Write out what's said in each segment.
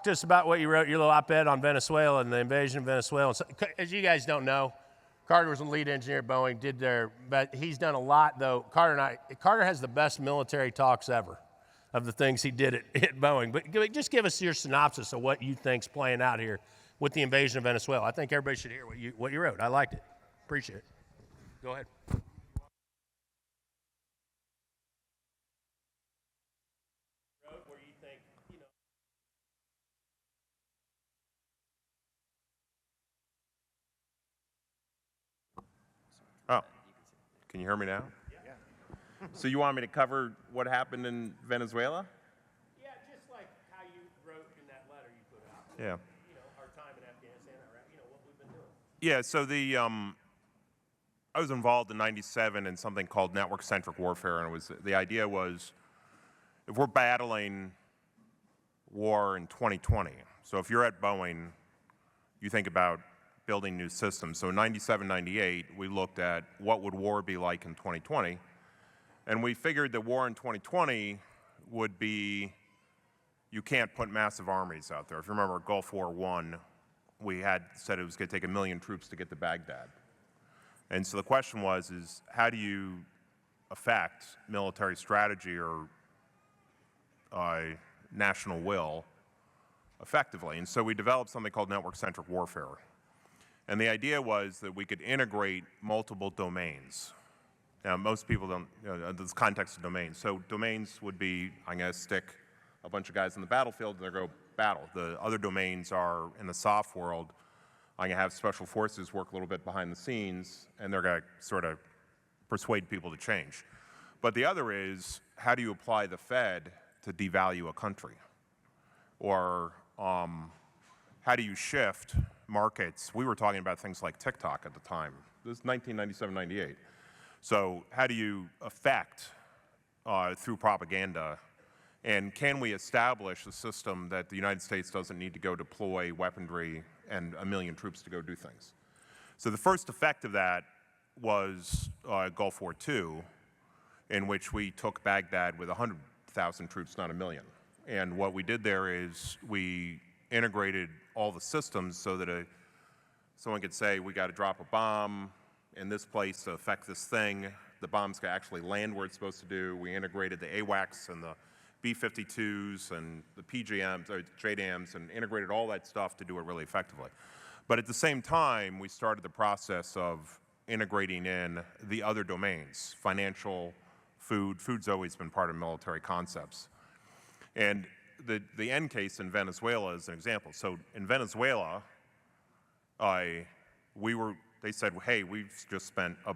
to us about what you wrote, your little op-ed on Venezuela and the invasion of Venezuela. So, as you guys don't know, Carter was the lead engineer at Boeing, but he's done a lot, though. Carter has the best military talks ever of the things he did at Boeing. But just give us your synopsis of what you think's playing out here with the invasion of Venezuela. I think everybody should hear what you wrote. I liked it. Appreciate it. Go ahead. Oh, can you hear me now? Yeah. So you want me to cover what happened in Venezuela? Yeah, just like how you wrote in that letter you put out. Yeah. You know, our time in Afghanistan, Iraq, what we've been doing. Yeah, so I was involved in '97 in something called network-centric warfare, and the idea was if we're battling war in 2020, so if you're at Boeing, you think about building new systems. So in '97, '98, we looked at what would war be like in 2020, and we figured that war in 2020 would be, you can't put massive armies out there. If you remember Gulf War I, we had said it was going to take 1 million troops to get to Baghdad. And so the question is how do you affect military strategy or national will effectively? And so we developed something called network-centric warfare. And the idea was that we could integrate multiple domains. Now, most people don't, this context of domains. So domains would be, I'm going to stick a bunch of guys in the battlefield and they're going to battle. The other domains are in the soft world. I'm going to have special forces work a little bit behind the scenes, and they're going to sort of persuade people to change. But the other is, how do you apply the Fed to devalue a country? Or how do you shift markets? We were talking about things like TikTok at the time. This is 1997, 98. So how do you affect through propaganda? And can we establish a system that the United States doesn't need to go deploy weaponry and 1 million troops to go do things? So the first effect of that was Gulf War II, in which we took Baghdad with 100,000 troops, not 1 million. And what we did there is we integrated all the systems so that someone could say, we got to drop a bomb in this place to affect this thing. The bomb's got to actually land where it's supposed to do. We integrated the AWACS and the B-52s and the PJMs, or JDAMs, and integrated all that stuff to do it really effectively. But at the same time, we started the process of integrating in the other domains, financial, food. Food's always been part of military concepts. And the end case in Venezuela is an example. So in Venezuela, they said, hey, we've just spent a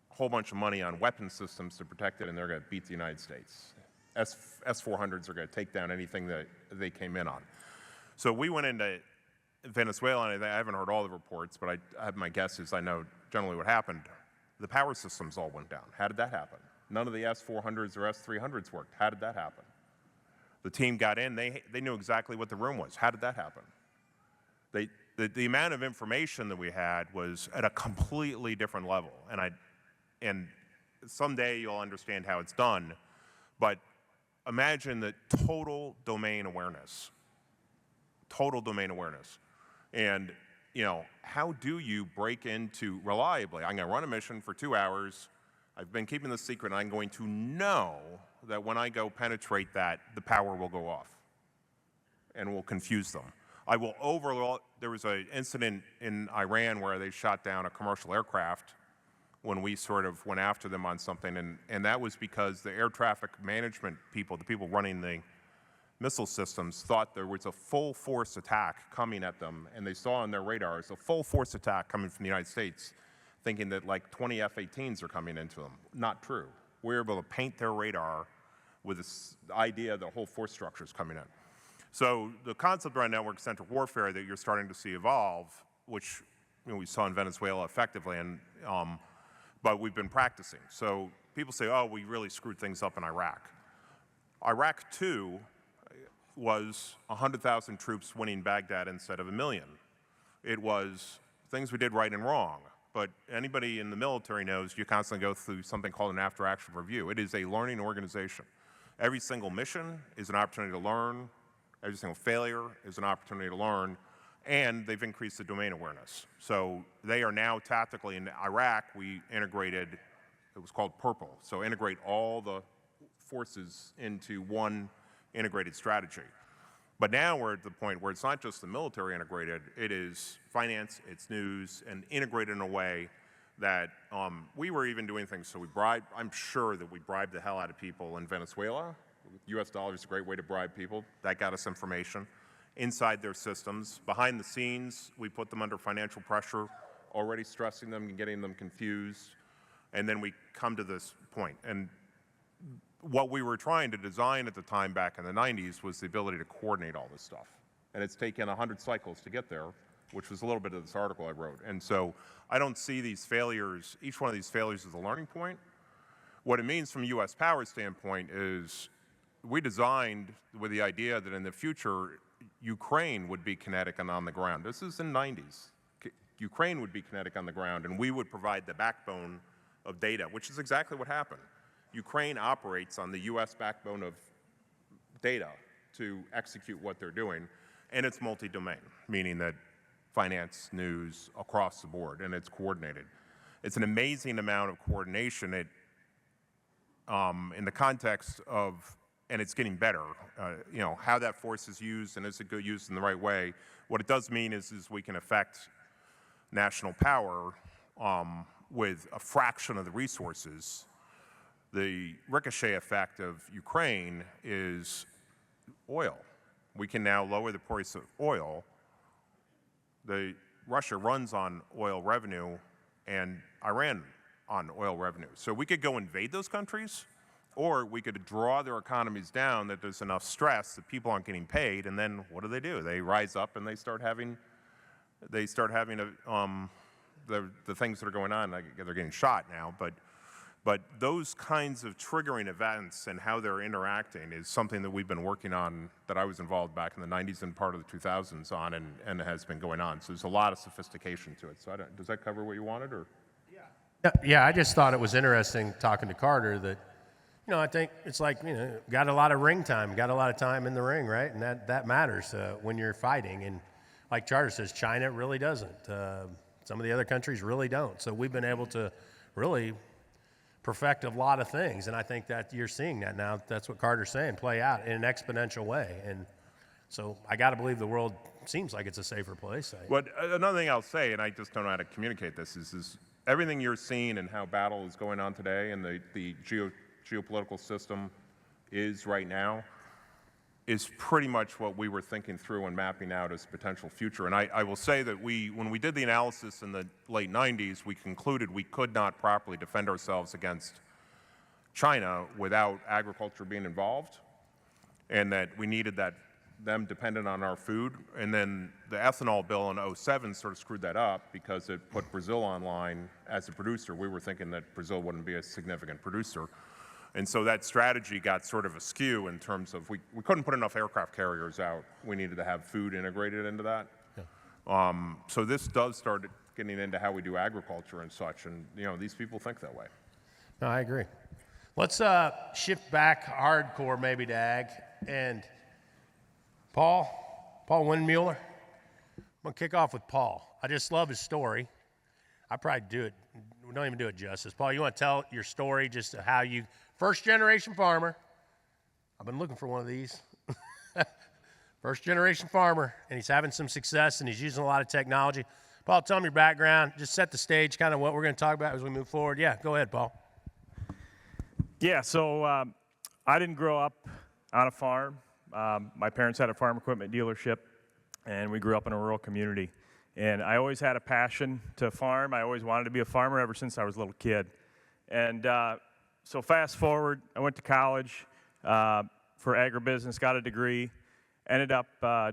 whole bunch of money on weapon systems to protect it, and they're going to beat the United States. S-400s are going to take down anything that they came in on. So we went into Venezuela, and I haven't heard all the reports, but I have my guesses. I know generally what happened. The power systems all went down. How did that happen? None of the S-400s or S-300s worked. How did that happen? The team got in. They knew exactly what the room was. How did that happen? The amount of information that we had was at a completely different level. And someday you'll understand how it's done. But imagine the total domain awareness. Total domain awareness. And, how do you break into reliably? I'm going to run a mission for 2 hours. I've been keeping this secret, and I'm going to know that when I go penetrate that, the power will go off and will confuse them. I will overload. There was an incident in Iran where they shot down a commercial aircraft when we sort of went after them on something, and that was because the air traffic management people, the people running the missile systems, thought there was a full force attack coming at them, and they saw on their radars a full force attack coming from the United States, thinking that like 20 F-18s are coming into them. Not true. We were able to paint their radar with this idea that a whole force structure is coming in. So the concept around network-centric warfare that you're starting to see evolve, which we saw in Venezuela effectively, but we've been practicing. So people say, oh, we really screwed things up in Iraq. Iraq, too, was 100,000 troops winning Baghdad instead of 1 million. It was things we did right and wrong. But anybody in the military knows you constantly go through something called an after-action review. It is a learning organization. Every single mission is an opportunity to learn Every single failure is an opportunity to learn, and they've increased the domain awareness. So they are now tactically, in Iraq, we integrated, it was called Purple, so integrate all the forces into one integrated strategy. But now we're at the point where it's not just the military integrated, it is finance, it's news, and integrated in a way that we were even doing things, so we bribed, I'm sure that we bribed the hell out of people in Venezuela. US dollars is a great way to bribe people. That got us information inside their systems. Behind the scenes, we put them under financial pressure, already stressing them and getting them confused. And then we come to this point. And what we were trying to design at the time back in the 90s was the ability to coordinate all this stuff. And it's taken 100 cycles to get there, which was a little bit of this article I wrote. And so I don't see these failures, each one of these failures as a learning point. What it means from a US power standpoint is we designed with the idea that in the future, Ukraine would be kinetic and on the ground. This is in the 90s. Ukraine would be kinetic on the ground, and we would provide the backbone of data, which is exactly what happened. Ukraine operates on the US backbone of data to execute what they're doing, and it's multi-domain, meaning that finance, news, across the board, and it's coordinated. It's an amazing amount of coordination in the context of, and it's getting better, you know, how that force is used and is it used in the right way. What it does mean is we can affect national power with a fraction of the resources. The ricochet effect of Ukraine is oil. We can now lower the price of oil. Russia runs on oil revenue and Iran on oil revenue. So we could go invade those countries, or we could draw their economies down that there's enough stress that people aren't getting paid, and then what do? They rise up and they start having the things that are going on. Like they're getting shot now, but those kinds of triggering events and how they're interacting is something that we've been working on, that I was involved back in the 90s and part of the 2000s on, and it has been going on. So there's a lot of sophistication to it. So does that cover what you wanted, or? Yeah, I just thought it was interesting talking to Carter that, you know, I think it's like, you know, got a lot of ring time, got a lot of time in the ring, right? And that matters when you're fighting. And like Charter says, China really doesn't. Some of the other countries really don't. So we've been able to really perfect a lot of things. And I think that you're seeing that now. That's what Carter's saying, play out in an exponential way. And so I got to believe the world seems like it's a safer place. But another thing I'll say, and I just don't know how to communicate this, is everything you're seeing and how battle is going on today and the geopolitical system is right now is pretty much what we were thinking through and mapping out as potential future. And I will say that when we did the analysis in the late 90s, we concluded we could not properly defend ourselves against China without agriculture being involved, and that we needed them dependent on our food. And then the ethanol bill in 2007 sort of screwed that up because it put Brazil online as a producer. We were thinking that Brazil wouldn't be a significant producer. And so that strategy got sort of askew in terms of we couldn't put enough aircraft carriers out. We needed to have food integrated into that. Yeah. So this does start getting into how we do agriculture and such. And, you know, these people think that way. No, I agree. Let's shift back hardcore maybe to ag. And Paul Windemuller, I'm going to kick off with Paul. I just love his story. I probably we don't even do it justice. Paul, you want to tell your story, just how you, first generation farmer. I've been looking for one of these. First generation farmer, and he's having some success, and he's using a lot of technology. Paul, tell me your background. Just set the stage, kind of what we're going to talk about as we move forward. Yeah, go ahead, Paul. Yeah, so I didn't grow up on a farm. My parents had a farm equipment dealership, and we grew up in a rural community. And I always had a passion to farm. I always wanted to be a farmer ever since I was a little kid. And so fast forward, I went to college for agribusiness, got a degree, ended up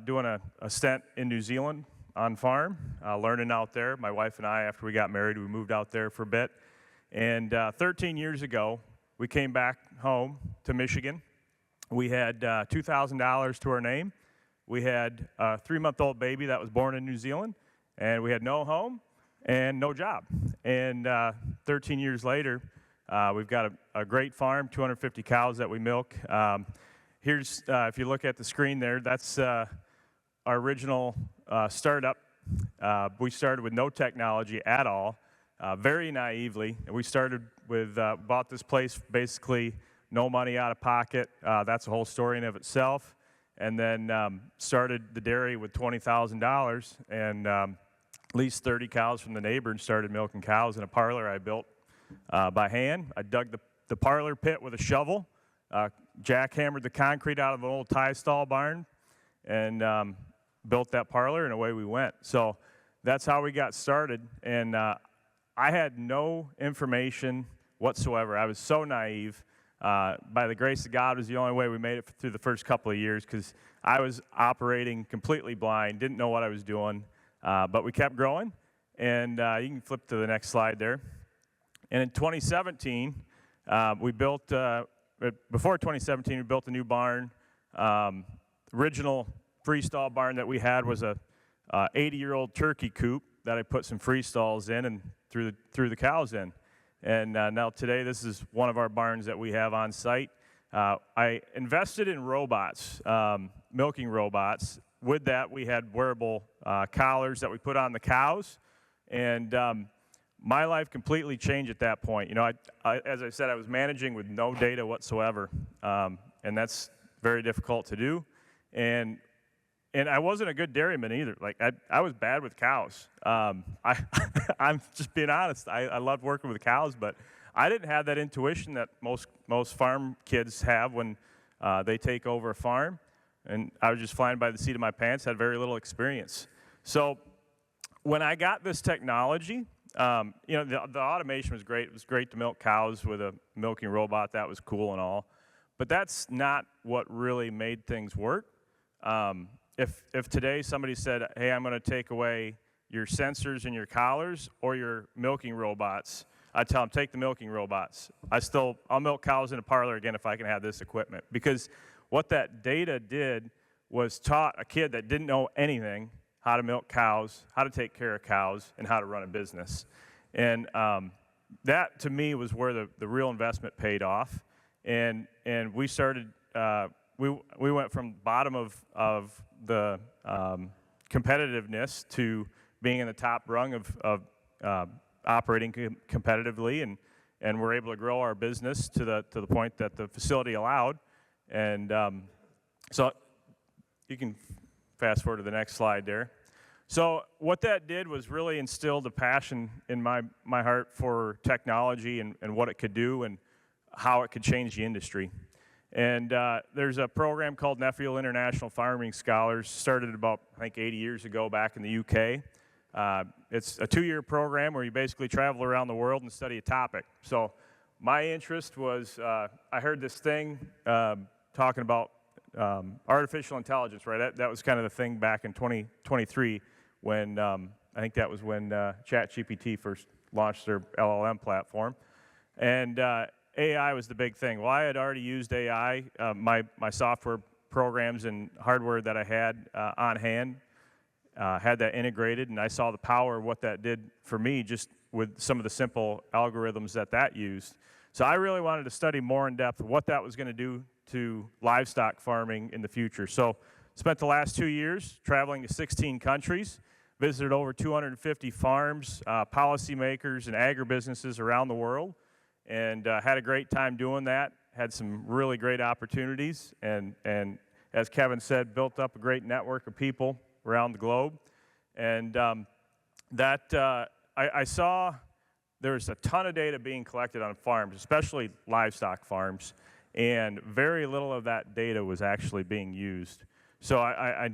doing a stint in New Zealand on farm, learning out there. My wife and I, after we got married, we moved out there for a bit. And 13 years ago, we came back home to Michigan. We had $2,000 to our name. We had a 3-month-old baby that was born in New Zealand, and we had no home and no job. And 13 years later, we've got a great farm, 250 cows that we milk. here's, if you look at the screen there, that's our original startup. We started with no technology at all, very naively. We started with, bought this place basically no money out of pocket. That's a whole story in of itself. And then started the dairy with $20,000 and leased 30 cows from the neighbor and started milking cows in a parlor I built by hand. I dug the parlor pit with a shovel, jackhammered the concrete out of an old tie stall barn, and built that parlor, and away we went. So that's how we got started. And I had no information whatsoever. I was so naive. By the grace of God was the only way we made it through the first couple of years, because I was operating completely blind, didn't know what I was doing, but we kept growing. And you can flip to the next slide there. And in 2017, we built, before 2017, we built a new barn. Original freestall barn that we had was a 80-year-old turkey coop that I put some freestalls in and threw the cows in. And now today, this is one of our barns that we have on site. I invested in robots, milking robots. With that, we had wearable collars that we put on the cows. And my life completely changed at that point. You know, as I said, I was managing with no data whatsoever. And that's very difficult to do. And I wasn't a good dairyman either. Like, I was bad with cows. I'm just being honest. I loved working with cows, but I didn't have that intuition that most farm kids have when they take over a farm. And I was just flying by the seat of my pants, had very little experience. So when I got this technology, you know, the automation was great. It was great to milk cows with a milking robot. That was cool and all. But that's not what really made things work. If today somebody said, hey, I'm going to take away your sensors and your collars or your milking robots, I tell them, take the milking robots. I'll milk cows in a parlor again if I can have this equipment. Because what that data did was taught a kid that didn't know anything how to milk cows, how to take care of cows, and how to run a business. And that, to me, was where the real investment paid off. And we started, we went from bottom of the competitiveness to being in the top rung of operating competitively, and we're able to grow our business to the point that the facility allowed. And so you can fast forward to the next slide there. So what that did was really instilled a passion in my heart for technology and what it could do and how it could change the industry. And there's a program called Nuffield International Farming Scholars, started about, I think, 80 years ago back in the UK. It's a 2-year program where you basically travel around the world and study a topic. So my interest was, I heard this thing talking about artificial intelligence, right? That was kind of the thing back in 2023 when, I think that was when ChatGPT first launched their LLM platform. And AI was the big thing. Well, I had already used AI, my software programs and hardware that I had on hand, had that integrated, and I saw the power of what that did for me just with some of the simple algorithms that used. So I really wanted to study more in depth what that was going to do to livestock farming in the future. So spent the last 2 years traveling to 16 countries, visited over 250 farms, policymakers, and agribusinesses around the world, and had a great time doing that. Had some really great opportunities, and as Kevin said, built up a great network of people around the globe. And I saw there's a ton of data being collected on farms, especially livestock farms, and very little of that data was actually being used. So I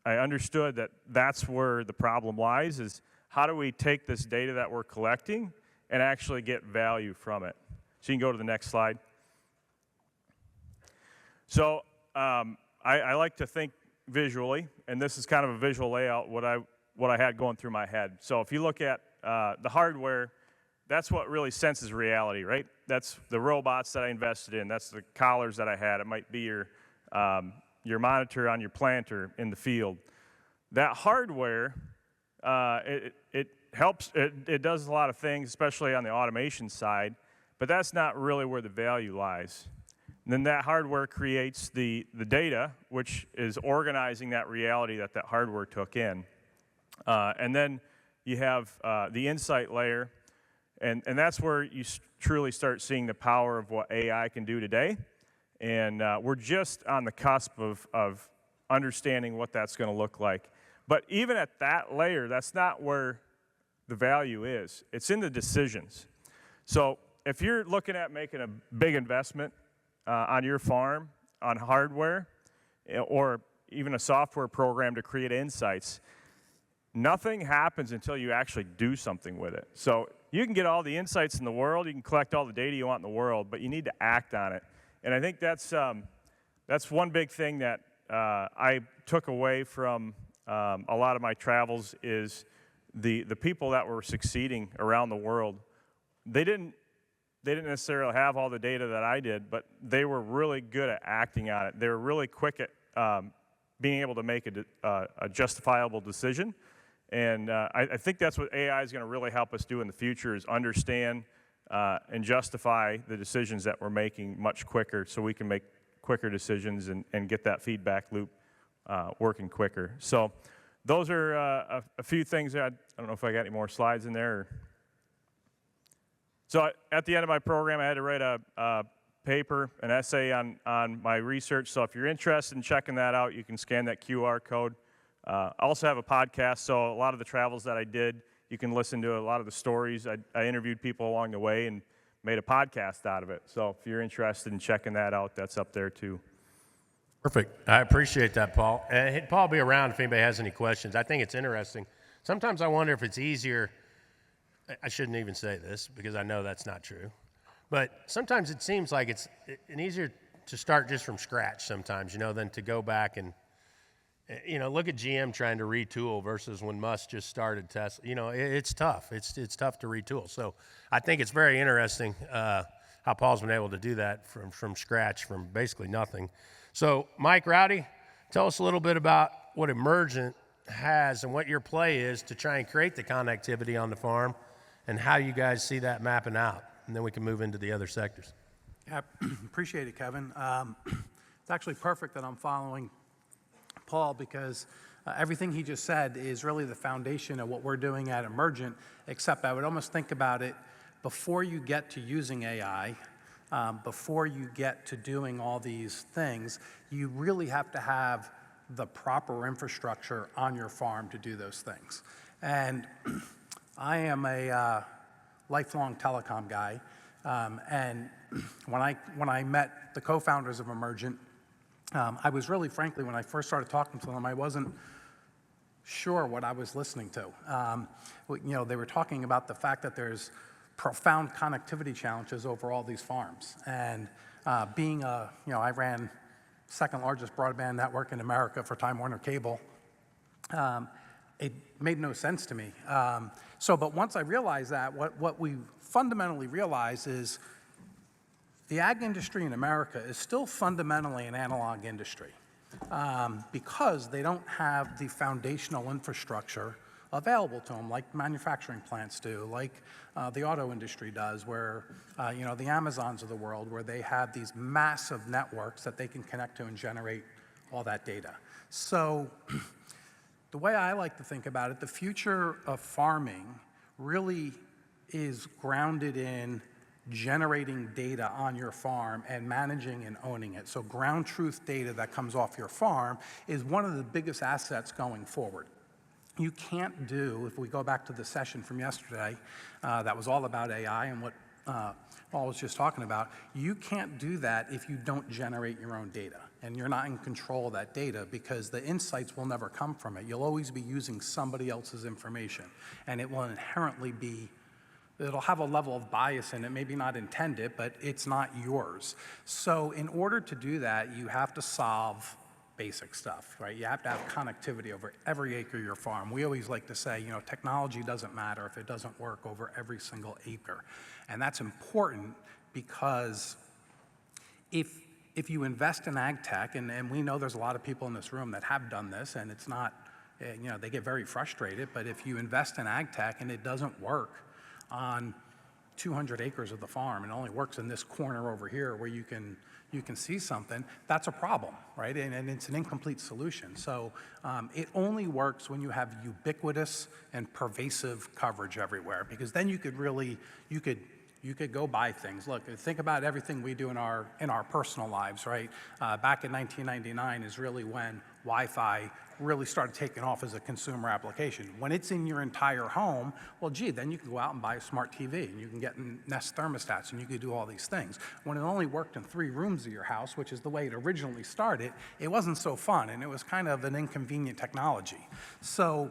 understood that that's where the problem lies, is how do we take this data that we're collecting and actually get value from it. So you can go to the next slide. So I like to think visually, and this is kind of a visual layout, what I had going through my head. So if you look at the hardware, that's what really senses reality, right? That's the robots that I invested in. That's the collars that I had. It might be your monitor on your planter in the field. That hardware, it helps, it does a lot of things, especially on the automation side, but that's not really where the value lies. Then that hardware creates the data, which is organizing that reality that hardware took in. And then you have the insight layer, and that's where you truly start seeing the power of what AI can do today. And we're just on the cusp of understanding what that's going to look like. But even at that layer, that's not where the value is. It's in the decisions. So if you're looking at making a big investment on your farm, on hardware, or even a software program to create insights, nothing happens until you actually do something with it. So you can get all the insights in the world, you can collect all the data you want in the world, but you need to act on it. And I think that's one big thing that I took away from a lot of my travels is the people that were succeeding around the world. They didn't necessarily have all the data that I did, but they were really good at acting on it. They were really quick at being able to make a justifiable decision. And I think that's what AI is going to really help us do in the future, is understand and justify the decisions that we're making much quicker, so we can make quicker decisions and get that feedback loop working quicker. So those are a few things that I don't know if I got any more slides in there. So at the end of my program, I had to write a paper, an essay on my research. So if you're interested in checking that out, you can scan that QR code. I also have a podcast, so a lot of the travels that I did, you can listen to a lot of the stories. I interviewed people along the way and made a podcast out of it. So if you're interested in checking that out, that's up there too. Perfect. I appreciate that, Paul. Paul will be around if anybody has any questions. I think it's interesting. Sometimes I wonder if it's easier. I shouldn't even say this because I know that's not true. But sometimes it seems like it's easier to start just from scratch sometimes, than to go back and, look at GM trying to retool versus when Musk just started Tesla. It's tough. It's tough to retool. So I think it's very interesting how Paul's been able to do that from scratch, from basically nothing. So Mike, Roudi, tell us a little bit about what Emergent has and what your play is to try and create the connectivity on the farm and how you guys see that mapping out. And then we can move into the other sectors. Yeah, appreciate it, Kevin. It's actually perfect that I'm following Paul because everything he just said is really the foundation of what we're doing at Emergent, except I would almost think about it before you get to using AI, before you get to doing all these things, you really have to have the proper infrastructure on your farm to do those things. And I am a lifelong telecom guy, and when I met the co-founders of Emergent, I was really, frankly, when I first started talking to them, I wasn't sure what I was listening to. They were talking about the fact that there's profound connectivity challenges over all these farms, and I ran second largest broadband network in America for Time Warner Cable. It made no sense to me. But once I realized that, what we fundamentally realized is the ag industry in America is still fundamentally an analog industry because they don't have the foundational infrastructure available to them like manufacturing plants do, like the auto industry does, where the Amazons of the world, where they have these massive networks that they can connect to and generate all that data. So the way I like to think about it, the future of farming really is grounded in generating data on your farm and managing and owning it. So ground truth data that comes off your farm is one of the biggest assets going forward. You can't do, if we go back to the session from yesterday, that was all about AI and what Paul was just talking about, you can't do that if you don't generate your own data. And you're not in control of that data because the insights will never come from it. You'll always be using somebody else's information. And it will inherently be, it'll have a level of bias in it, maybe not intended, but it's not yours. So in order to do that, you have to solve basic stuff, right? You have to have connectivity over every acre of your farm. We always like to say, technology doesn't matter if it doesn't work over every single acre. And that's important because if you invest in ag tech, and we know there's a lot of people in this room that have done this, and it's not, they get very frustrated, but if you invest in ag tech and it doesn't work on 200 acres of the farm and it only works in this corner over here where you can see something, that's a problem, right? And it's an incomplete solution. So it only works when you have ubiquitous and pervasive coverage everywhere, because then you could really, you could go buy things. Look, think about everything we do in our personal lives, right? Back in 1999 is really when Wi-Fi really started taking off as a consumer application. When it's in your entire home, well, gee, then you can go out and buy a smart TV, and you can get Nest thermostats, and you can do all these things. When it only worked in 3 rooms of your house, which is the way it originally started, it wasn't so fun, and it was kind of an inconvenient technology. So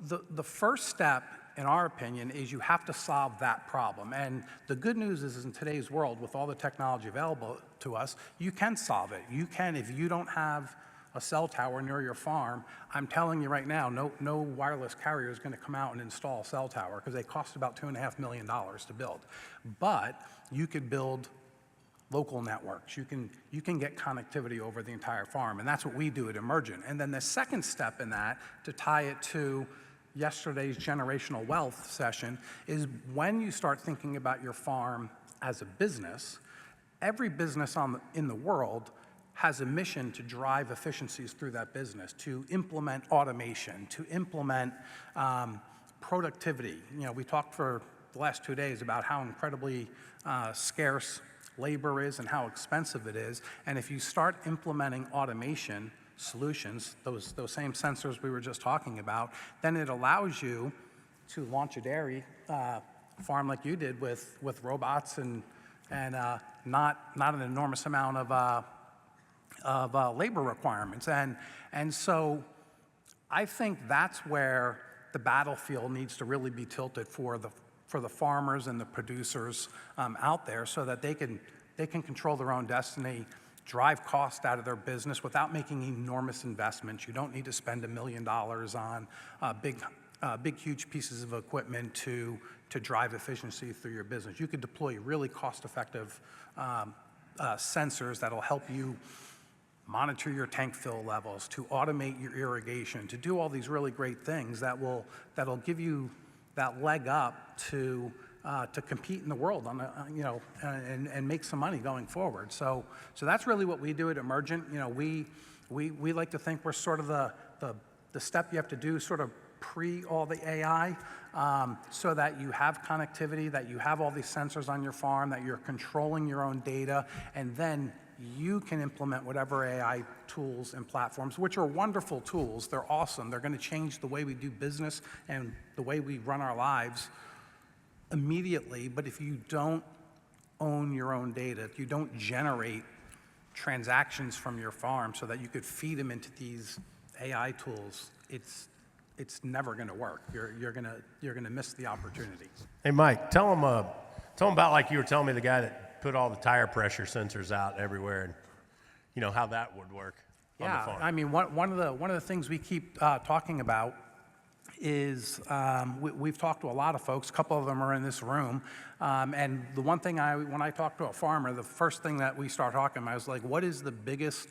the first step, in our opinion, is you have to solve that problem. And the good news is in today's world, with all the technology available to us, you can solve it. You can, if you don't have a cell tower near your farm, I'm telling you right now, no wireless carrier is going to come out and install a cell tower, because they cost about $2.5 million to build. But you could build local networks. You can get connectivity over the entire farm, and that's what we do at Emergent. And then the second step in that, to tie it to yesterday's generational wealth session, is when you start thinking about your farm as a business, every business in the world has a mission to drive efficiencies through that business, to implement automation, to implement productivity. You know, we talked for the last 2 days about how incredibly scarce labor is and how expensive it is. And if you start implementing automation solutions, those same sensors we were just talking about, then it allows you to launch a dairy farm like you did with robots and not an enormous amount of labor requirements. And so I think that's where the battlefield needs to really be tilted for the farmers and the producers out there, so that they can control their own destiny, drive cost out of their business without making enormous investments. You don't need to spend $1 million on big, huge pieces of equipment to drive efficiency through your business. You could deploy really cost-effective sensors that'll help you monitor your tank fill levels, to automate your irrigation, to do all these really great things that'll give you that leg up to compete in the world and make some money going forward. So that's really what we do at Emergent. You know, we like to think we're sort of the step you have to do sort of pre all the AI, so that you have connectivity, that you have all these sensors on your farm, that you're controlling your own data, and then you can implement whatever AI tools and platforms, which are wonderful tools. They're awesome. They're going to change the way we do business and the way we run our lives immediately. But if you don't own your own data, if you don't generate transactions from your farm so that you could feed them into these AI tools, it's never going to work. You're going to miss the opportunity. Hey, Mike, tell them about, like you were telling me, the guy that put all the tire pressure sensors out everywhere, and you know how that would work on the farm. I mean, one of the things we keep talking about is we've talked to a lot of folks. A couple of them are in this room, and the one thing when I talk to a farmer, the first thing that we start talking about is like, what is the biggest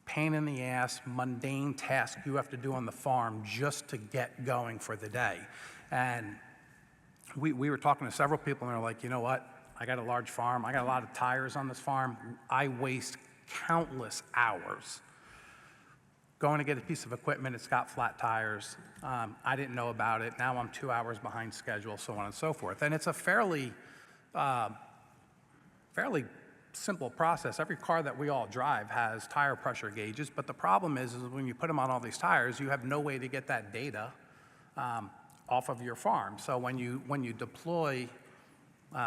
pain in the ass, mundane task you have to do on the farm just to get going for the day? And we were talking to several people, and they're like, you know what? I got a large farm. I got a lot of tires on this farm. I waste countless hours going to get a piece of equipment. It's got flat tires. I didn't know about it. Now I'm 2 hours behind schedule, so on and so forth. And it's a fairly simple process. Every car that we all drive has tire pressure gauges, but the problem is when you put them on all these tires, you have no way to get that data off of your farm. So when you deploy,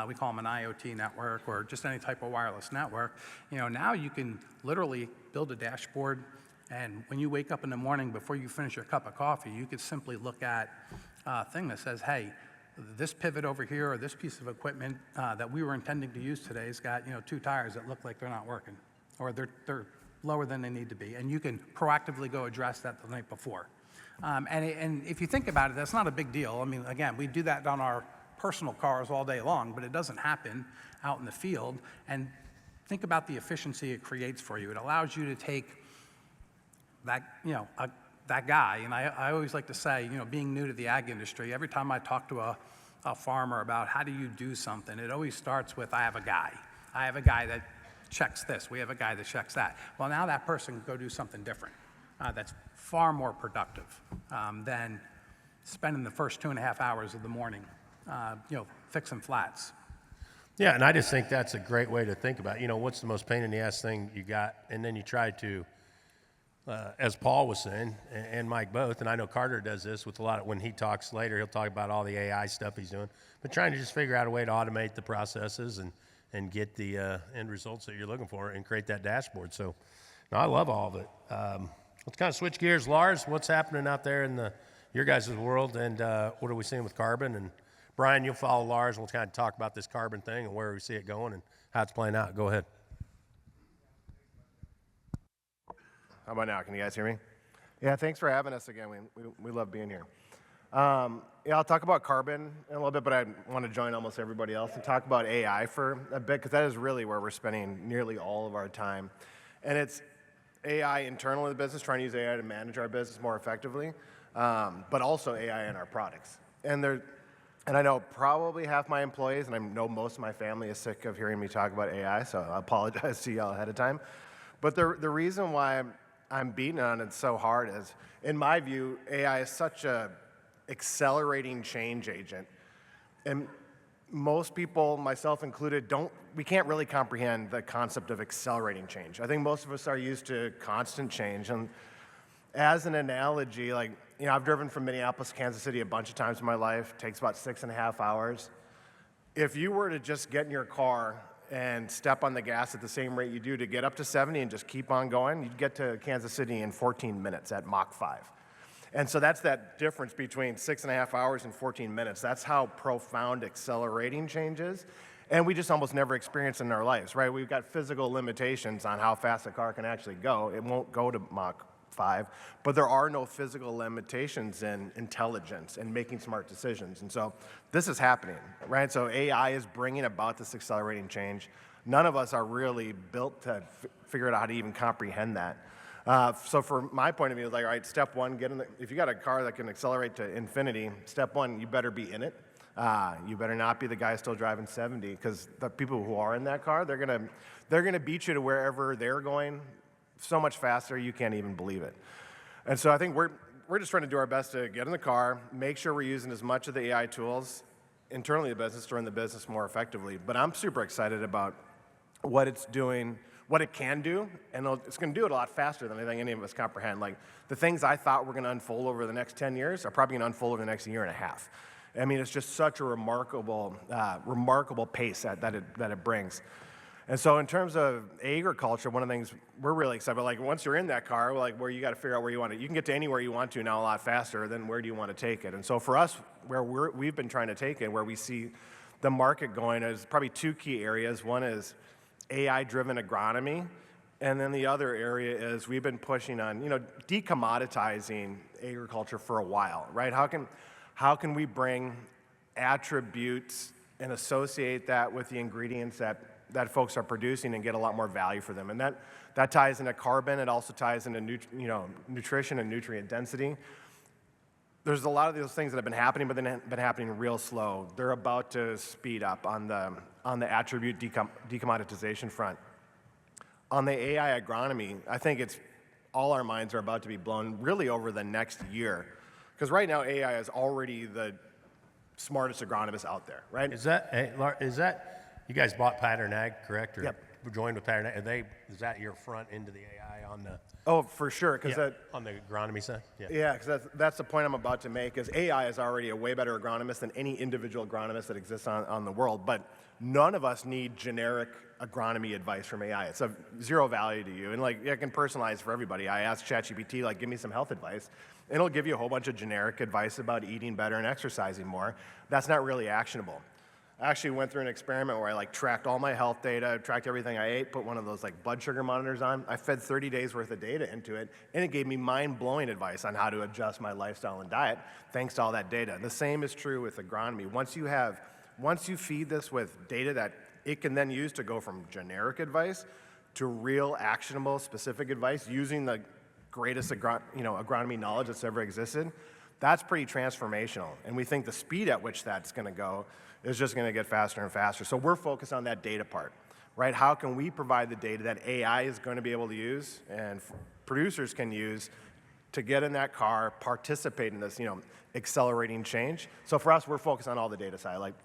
we call them an IoT network or just any type of wireless network, now you can literally build a dashboard, and when you wake up in the morning before you finish your cup of coffee, you could simply look at a thing that says, hey, this pivot over here or this piece of equipment that we were intending to use today has got 2 tires that look like they're not working, or they're lower than they need to be, and you can proactively go address that the night before. And if you think about it, that's not a big deal. I mean, again, we do that on our personal cars all day long, but it doesn't happen out in the field. And think about the efficiency it creates for you. It allows you to take that, that guy, and I always like to say, being new to the ag industry, every time I talk to a farmer about how do you do something, it always starts with, I have a guy. I have a guy that checks this. We have a guy that checks that. Well, now that person can go do something different that's far more productive than spending the first 2.5 hours of the morning, fixing flats. Yeah, and I just think that's a great way to think about it. What's the most pain in the ass thing you got? And then you try to, as Paul was saying, and Mike both, and I know Carter does this with a lot of, when he talks later, he'll talk about all the AI stuff he's doing, but trying to just figure out a way to automate the processes and get the end results that you're looking for and create that dashboard. So no, I love all of it. Let's kind of switch gears. Lars, what's happening out there in your guys' world, and what are we seeing with carbon? And Bryan, you'll follow Lars, and we'll kind of talk about this carbon thing and where we see it going and how it's playing out. Go ahead. How about now? Can you guys hear me? Yeah, thanks for having us again. We love being here. I'll talk about carbon in a little bit, but I want to join almost everybody else and talk about AI for a bit, because that is really where we're spending nearly all of our time. And it's AI internal in the business, trying to use AI to manage our business more effectively, but also AI in our products. And I know probably half my employees, and I know most of my family is sick of hearing me talk about AI, so I apologize to y'all ahead of time. But the reason why I'm beating on it so hard is, in my view, AI is such a accelerating change agent. And most people, myself included, we can't really comprehend the concept of accelerating change. I think most of us are used to constant change. And as an analogy, I've driven from Minneapolis to Kansas City a bunch of times in my life. It takes about 6.5 hours. If you were to just get in your car and step on the gas at the same rate you do to get up to 70 and just keep on going, you'd get to Kansas City in 14 minutes at Mach 5. And so that's that difference between 6.5 hours and 14 minutes. That's how profound accelerating change is. And we just almost never experience it in our lives, right? We've got physical limitations on how fast a car can actually go. It won't go to Mach 5, but there are no physical limitations in intelligence and making smart decisions. And so this is happening, right? So AI is bringing about this accelerating change. None of us are really built to figure out how to even comprehend that. So from my point of view, it's all right, step one, if you got a car that can accelerate to infinity, step one, you better be in it. You better not be the guy still driving 70, because the people who are in that car, they're gonna beat you to wherever they're going so much faster you can't even believe it. And so I think we're just trying to do our best to get in the car, make sure we're using as much of the AI tools internally in the business to run the business more effectively. But I'm super excited about what it's doing, what it can do, and it's going to do it a lot faster than I think any of us comprehend. Like, the things I thought were going to unfold over the next 10 years are probably going to unfold over the next year and a half. I mean, it's just such a remarkable pace that it brings. And so in terms of agriculture, one of the things we're really excited about, like, once you're in that car, where you got to figure out where you want it. You can get to anywhere you want to now a lot faster. Then where do you want to take it? And so for us, where we've been trying to take it, where we see the market going, is probably two key areas. One is AI-driven agronomy, and then the other area is we've been pushing on, decommoditizing agriculture for a while, right? How can we bring attributes and associate that with the ingredients that folks are producing and get a lot more value for them? And that ties into carbon. It also ties into nutrition and nutrient density. There's a lot of those things that have been happening, but they've been happening real slow. They're about to speed up on the attribute decommoditization front. On the AI agronomy, I think all our minds are about to be blown really over the next year. Because right now, AI is already the smartest agronomist out there, right? Is that you guys bought Pattern Ag, correct? Or Yep. joined with Pattern Ag? Is that your front end of the AI on the? Oh, for sure. On the agronomy side? Yeah, because that's the point I'm about to make, is AI is already a way better agronomist than any individual agronomist that exists on the world. But none of us need generic agronomy advice from AI. It's of zero value to you. And I can personalize for everybody. I ask ChatGPT, give me some health advice. And it'll give you a whole bunch of generic advice about eating better and exercising more. That's not really actionable. I actually went through an experiment where I tracked all my health data, tracked everything I ate, put one of those blood sugar monitors on. I fed 30 days worth of data into it, and it gave me mind-blowing advice on how to adjust my lifestyle and diet thanks to all that data. The same is true with agronomy. Once you feed this with data that it can then use to go from generic advice to real actionable specific advice using the greatest agronomy knowledge that's ever existed, That's pretty transformational. And we think the speed at which that's going to go is just going to get faster and faster. So we're focused on that data part, right? How can we provide the data that AI is going to be able to use and producers can use to get in that car, participate in this, accelerating change. So for us, we're focused on all the data side. Like,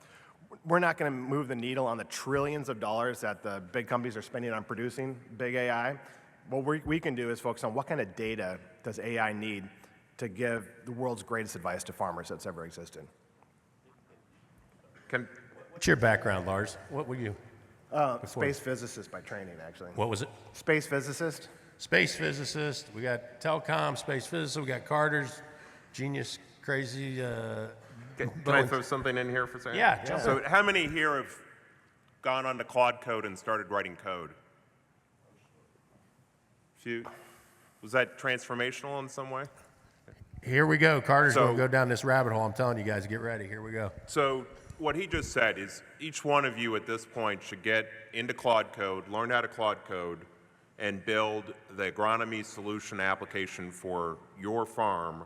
we're not going to move the needle on the trillions of dollars that the big companies are spending on producing big AI. What we can do is focus on what kind of data does AI need to give the world's greatest advice to farmers that's ever existed. What's your background, Lars? What were you? Space physicist by training, actually. What was it? Space physicist. Space physicist. We got telecom, space physicist. We got Carter's genius, crazy. Can I throw something in here for a second? Yeah. So how many here have gone onto Claude Code and started writing code? Few. Was that transformational in some way? Here we go. Carter's going to go down this rabbit hole. I'm telling you guys, get ready. Here we go. So what he just said is each one of you at this point should get into Claude Code, learn how to Claude Code, and build the agronomy solution application for your farm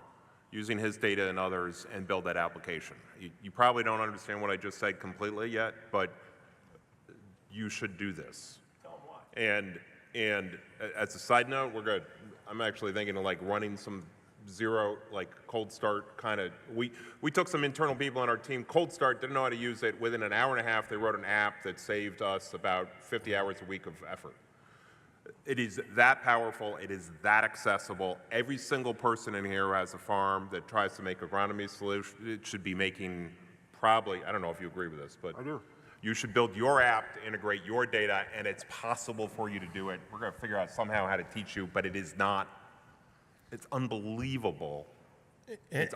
using his data and others, and build that application. You probably don't understand what I just said completely yet, but you should do this. Tell them why. And as a side note, I'm actually thinking of like running some zero, like cold start kind of, we took some internal people on our team, cold start, didn't know how to use it. Within an hour and a half, they wrote an app that saved us about 50 hours a week of effort. It is that powerful, it is that accessible. Every single person in here who has a farm that tries to make agronomy solution, it should be making probably, I don't know if you agree with this, but I do. You should build your app to integrate your data, and it's possible for you to do it. We're going to figure out somehow how to teach you, but it is not. It's unbelievable. It's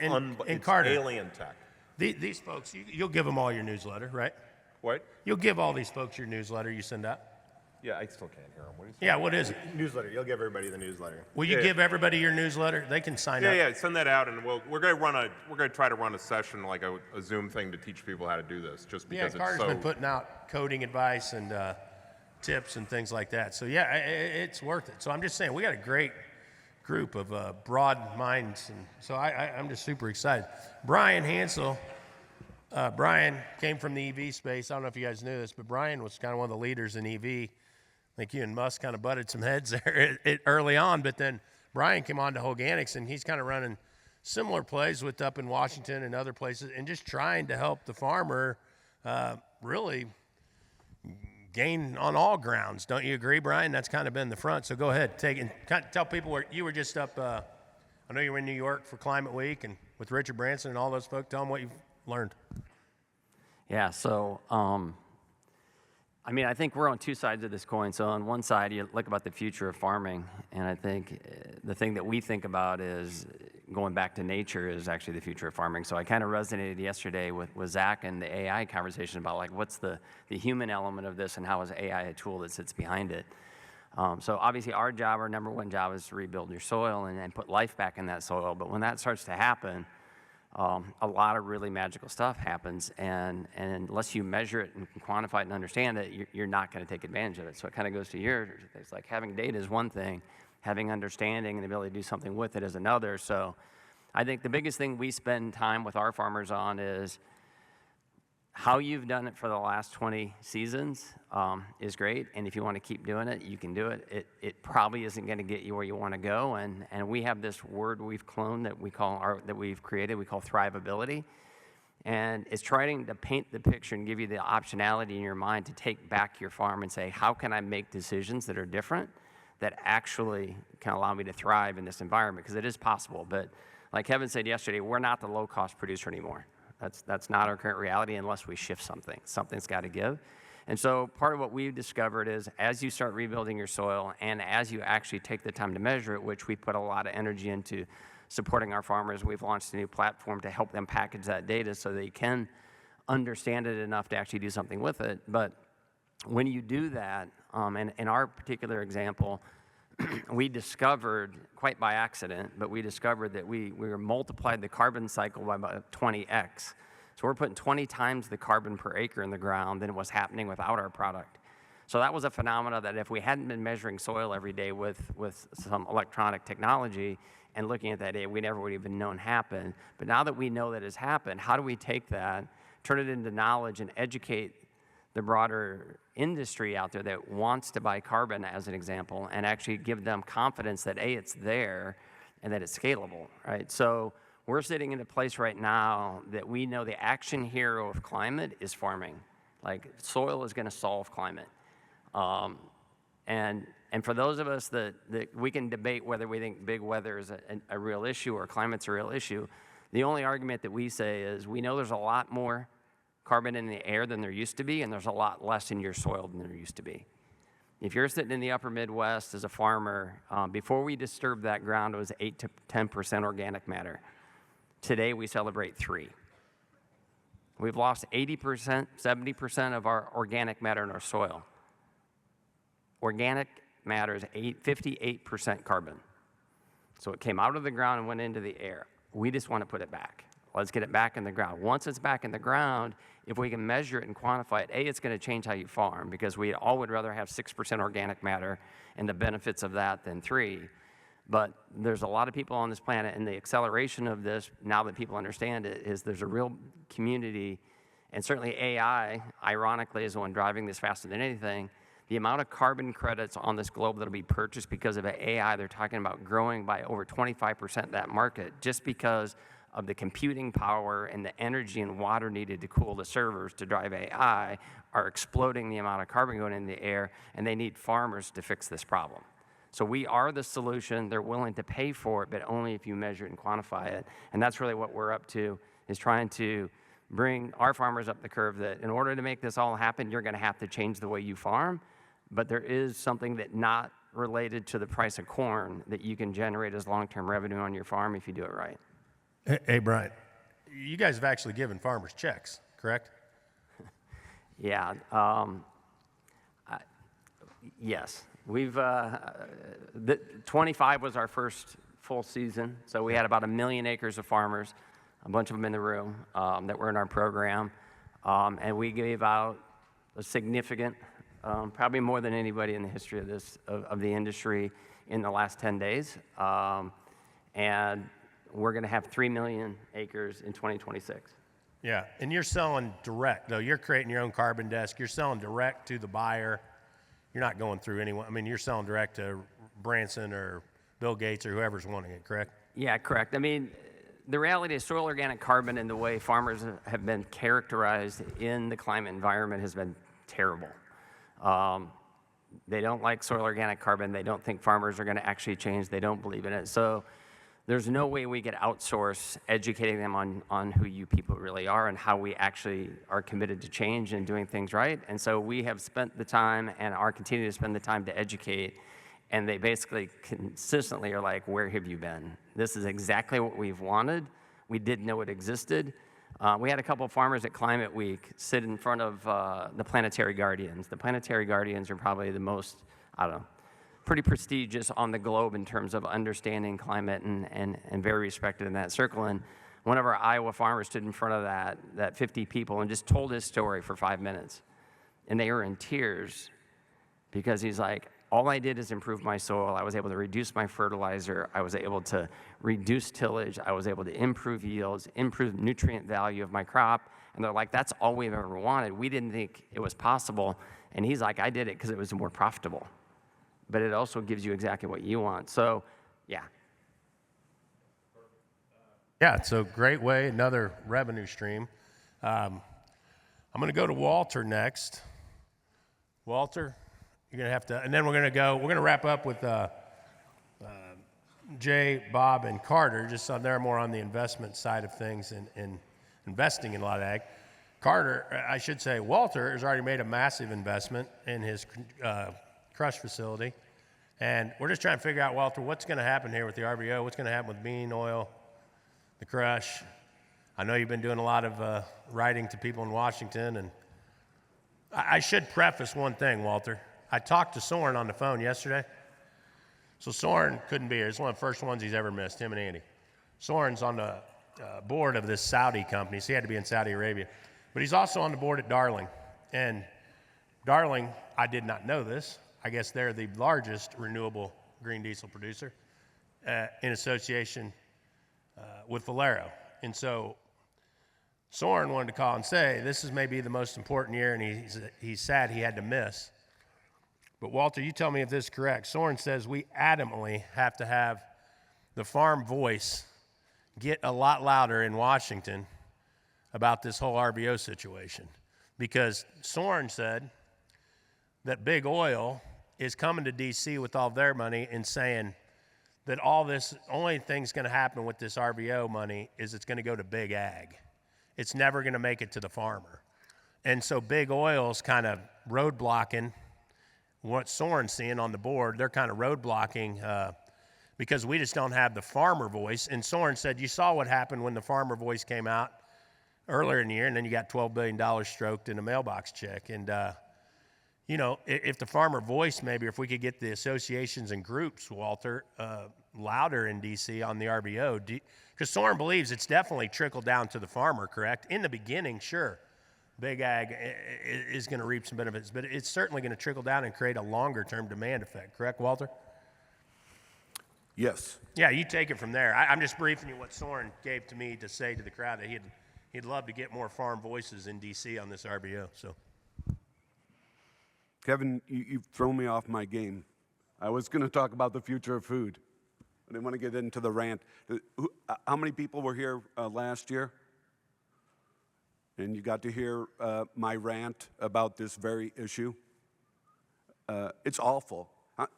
Carter, alien tech. These folks, you'll give them all your newsletter, right? What? You'll give all these folks your newsletter you send out? Yeah, I still can't hear them. What is Yeah, what is it? Newsletter. You'll give everybody the newsletter. Will you give everybody your newsletter? They can sign up. Yeah, send that out, and we're going to try to run a session, like a Zoom thing, to teach people how to do this, just because Carter's it's so. been putting out coding advice and tips and things like that. So yeah, it's worth it. So I'm just saying, we got a great group of broad minds, and so I'm just super excited. Bryan Hansel. Bryan came from the EV space. I don't know if you guys knew this, but Bryan was kind of one of the leaders in EV. I think you and Musk kind of butted some heads there early on, but then Bryan came on to Organics, and he's kind of running similar plays with up in Washington and other places, and just trying to help the farmer really gain on all grounds. Don't you agree, Bryan? That's kind of been the front. So go ahead, tell people where you were just up. I know you were in New York for Climate Week and with Richard Branson and all those folks. Tell them what you've learned. Yeah, so I think we're on two sides of this coin. So on one side, you look about the future of farming, and I think the thing that we think about is going back to nature is actually the future of farming. So I kind of resonated yesterday with Zach and the AI conversation about like what's the human element of this and how is AI a tool that sits behind it. So obviously our number one job is to rebuild your soil and put life back in that soil. But when that starts to happen, a lot of really magical stuff happens, and unless you measure it and quantify it and understand it, you're not going to take advantage of it. So it kind of goes to it's like having data is one thing, having understanding and the ability to do something with it is another. So I think the biggest thing we spend time with our farmers on is how you've done it for the last 20 seasons is great, and if you want to keep doing it, you can do it. It probably isn't going to get you where you want to go, and we have this word we've cloned that we've created. We call thrivability, and it's trying to paint the picture and give you the optionality in your mind to take back your farm and say, how can I make decisions that are different that actually can allow me to thrive in this environment? Because it is possible, but like Kevin said yesterday, we're not the low-cost producer anymore. That's not our current reality unless we shift something. Something's got to give. And so part of what we've discovered is as you start rebuilding your soil and as you actually take the time to measure it, which we put a lot of energy into supporting our farmers, we've launched a new platform to help them package that data so they can understand it enough to actually do something with it. But when you do that, and in our particular example, we discovered, quite by accident, but we discovered that we multiplied the carbon cycle by about 20x. So we're putting 20 times the carbon per acre in the ground than what's happening without our product. So that was a phenomena that if we hadn't been measuring soil every day with some electronic technology, and looking at that data, we never would have even known happened. But now that we know that has happened, how do we take that, turn it into knowledge, and educate the broader industry out there that wants to buy carbon, as an example, and actually give them confidence that A, it's there, and that it's scalable, right? So we're sitting in a place right now that we know the action hero of climate is farming. Like, soil is gonna solve climate. And for those of us that we can debate whether we think big weather is a real issue or climate's a real issue, the only argument that we say is we know there's a lot more carbon in the air than there used to be, and there's a lot less in your soil than there used to be. If you're sitting in the upper Midwest as a farmer, before we disturbed that ground, it was 8 to 10% organic matter. Today, we celebrate 3. We've lost 80%, 70% of our organic matter in our soil. Organic matter is 58% carbon. So it came out of the ground and went into the air. We just want to put it back. Let's get it back in the ground. Once it's back in the ground, if we can measure it and quantify it, A, it's going to change how you farm, because we all would rather have 6% organic matter and the benefits of that than 3. But there's a lot of people on this planet, and the acceleration of this, now that people understand it, is there's a real community, and certainly AI, ironically, is the one driving this faster than anything. The amount of carbon credits on this globe that'll be purchased because of AI, they're talking about growing by over 25% that market, just because of the computing power and the energy and water needed to cool the servers to drive AI are exploding the amount of carbon going in the air, and they need farmers to fix this problem. So we are the solution. They're willing to pay for it, but only if you measure it and quantify it. And that's really what we're up to, is trying to bring our farmers up the curve that in order to make this all happen, you're going to have to change the way you farm. But there is something that not related to the price of corn that you can generate as long-term revenue on your farm if you do it right. Hey, Bryan, you guys have actually given farmers checks, correct? Yeah. Yes. We've 25 was our first full season, so we had about 1 million acres of farmers, a bunch of them in the room that were in our program, and we gave out a significant, probably more than anybody in the history of the industry in the last 10 days, and we're going to have 3 million acres in 2026. Yeah, and you're selling direct, though. You're creating your own carbon desk. You're selling direct to the buyer. You're not going through anyone. I mean, you're selling direct to Branson or Bill Gates or whoever's wanting it, correct? Yeah, correct. I mean, the reality is soil organic carbon and the way farmers have been characterized in the climate environment has been terrible. They don't like soil organic carbon. They don't think farmers are going to actually change. They don't believe in it. So there's no way we could outsource educating them on who you people really are and how we actually are committed to change and doing things right. And so we have spent the time and are continuing to spend the time to educate. And they basically consistently are like, where have you been? This is exactly what we've wanted. We didn't know it existed. We had a couple of farmers at Climate Week sit in front of the Planetary Guardians. The Planetary Guardians are probably the most, I don't know, pretty prestigious on the globe in terms of understanding climate and very respected in that circle. And one of our Iowa farmers stood in front of that 50 people and just told his story for 5 minutes. And they were in tears because he's like, all I did is improve my soil. I was able to reduce my fertilizer. I was able to reduce tillage. I was able to improve yields, improve nutrient value of my crop. And they're like, that's all we've ever wanted. We didn't think it was possible. And he's like, I did it because it was more profitable. But it also gives you exactly what you want. So, yeah. Yeah, it's a great way, another revenue stream. I'm going to go to Walter next. Walter, you're going to have to, and then we're going to wrap up with Jay, Bob, and Carter, just so they're more on the investment side of things and investing in a lot of ag. Carter, I should say, Walter has already made a massive investment in his crush facility. And we're just trying to figure out, Walter, what's going to happen here with the RVO? What's going to happen with bean oil, the crush? I know you've been doing a lot of writing to people in Washington. And I should preface one thing, Walter. I talked to Soren on the phone yesterday. So Soren couldn't be here. It's one of the first ones he's ever missed, him and Andy. Soren's on the board of this Saudi company, so he had to be in Saudi Arabia. But he's also on the board at Darling. And Darling, I did not know this. I guess they're the largest renewable green diesel producer. in association with Valero. And so Soren wanted to call and say, this is maybe the most important year, and he's sad he had to miss. But Walter, you tell me if this is correct. Soren says we adamantly have to have the farm voice get a lot louder in Washington about this whole RVO situation. Because Soren said that big oil is coming to D.C. with all their money and saying that all this, only thing's going to happen with this RVO money is it's going to go to big ag. It's never going to make it to the farmer. And so big oil's kind of roadblocking what Soren's seeing on the board. They're kind of roadblocking because we just don't have the farmer voice. And Soren said, you saw what happened when the farmer voice came out earlier in the year, and then you got $12 billion stroked in a mailbox check. And, you know, if the farmer voice, maybe if we could get the associations and groups, Walter, louder in D.C. on the RVO, because Soren believes it's definitely trickled down to the farmer, correct? In the beginning, sure, big ag is going to reap some benefits, but it's certainly going to trickle down and create a longer-term demand effect, correct, Walter? Yes. Yeah, you take it from there. I'm just briefing you what Soren gave to me to say to the crowd that he'd love to get more farm voices in D.C. on this RVO. So, Kevin, you've thrown me off my game. I was going to talk about the future of food. I didn't want to get into the rant. How many people were here last year? And you got to hear my rant about this very issue? It's awful.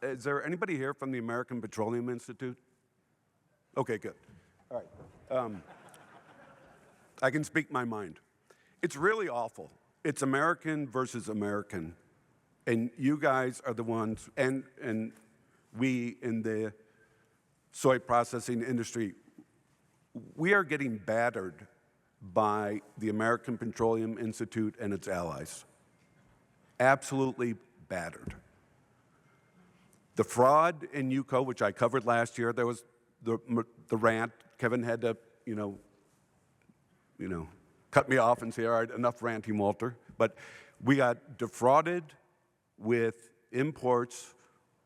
Is there anybody here from the American Petroleum Institute? Okay, good. All right. I can speak my mind. It's really awful. It's American versus American. And you guys are the ones, and we in the soy processing industry, we are getting battered by the American Petroleum Institute and its allies. Absolutely battered. The fraud in UCO, which I covered last year, there was the rant. Kevin had to, you know, cut me off and say, all right, enough ranting, Walter. But we got defrauded with imports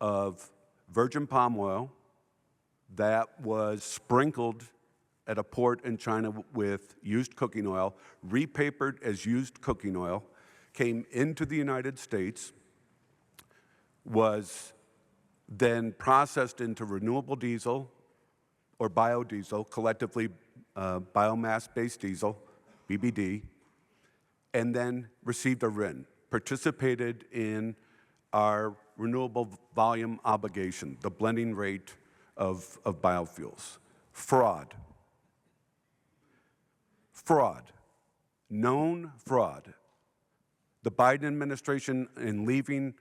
of virgin palm oil that was sprinkled at a port in China with used cooking oil, repapered as used cooking oil, came into the United States, was then processed into renewable diesel or biodiesel, collectively biomass-based diesel, BBD, and then received a RIN, participated in our renewable volume obligation, the blending rate of biofuels. Fraud. Fraud. Known fraud. The Biden administration, in leaving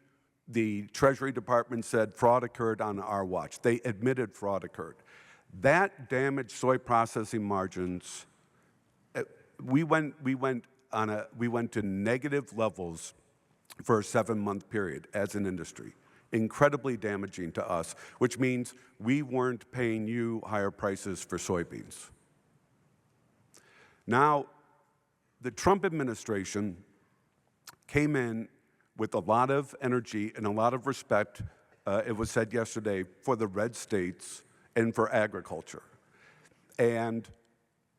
the Treasury Department, said fraud occurred on our watch. They admitted fraud occurred. That damaged soy processing margins. We went to negative levels for a 7-month period as an industry. Incredibly damaging to us, which means we weren't paying you higher prices for soybeans. Now, the Trump administration came in with a lot of energy and a lot of respect, it was said yesterday, for the red states and for agriculture. And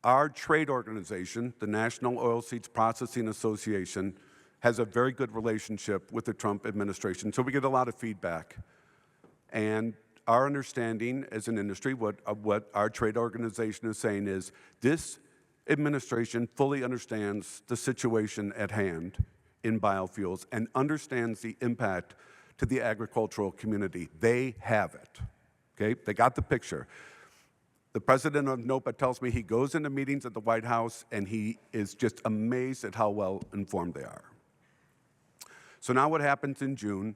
our trade organization, the National Oilseeds Processing Association, has a very good relationship with the Trump administration, so we get a lot of feedback. And our understanding as an industry, what our trade organization is saying is, this administration fully understands the situation at hand in biofuels and understands the impact to the agricultural community. They have it, okay? They got the picture. The president of NOPA tells me he goes into meetings at the White House and he is just amazed at how well informed they are. So now what happens in June,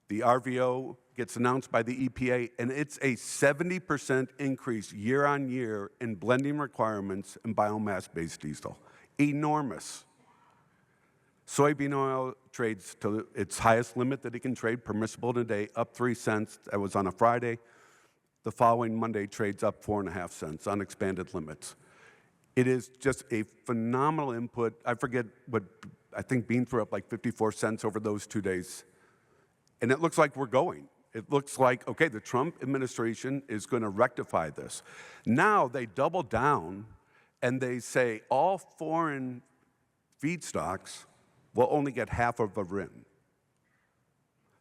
the RVO gets announced by the EPA, and it's a 70% increase year on year in blending requirements in biomass-based diesel. Enormous. Soybean oil trades to its highest limit that it can trade, permissible today, up 3 cents. That was on a Friday. The following Monday trades up 4.5 cents on expanded limits. It is just a phenomenal input. I forget what, I think beans were up like 54 cents over those 2 days. And it looks like we're going. it looks like, okay, the Trump administration is going to rectify this. Now they double down and they say all foreign feedstocks will only get half of a RIN.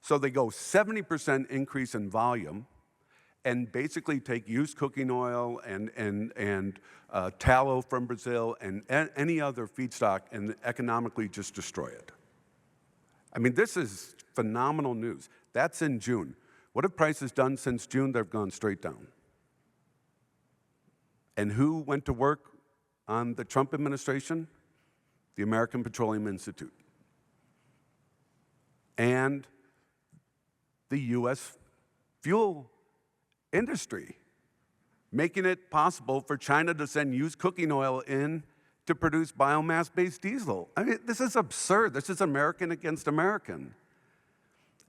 So they go 70% increase in volume and basically take used cooking oil and tallow from Brazil and any other feedstock and economically just destroy it. I mean, this is phenomenal news. That's in June. What have prices done since June? They've gone straight down. And who went to work on the Trump administration? The American Petroleum Institute. And the U.S. fuel industry, making it possible for China to send used cooking oil in to produce biomass-based diesel. I mean, this is absurd. This is American against American.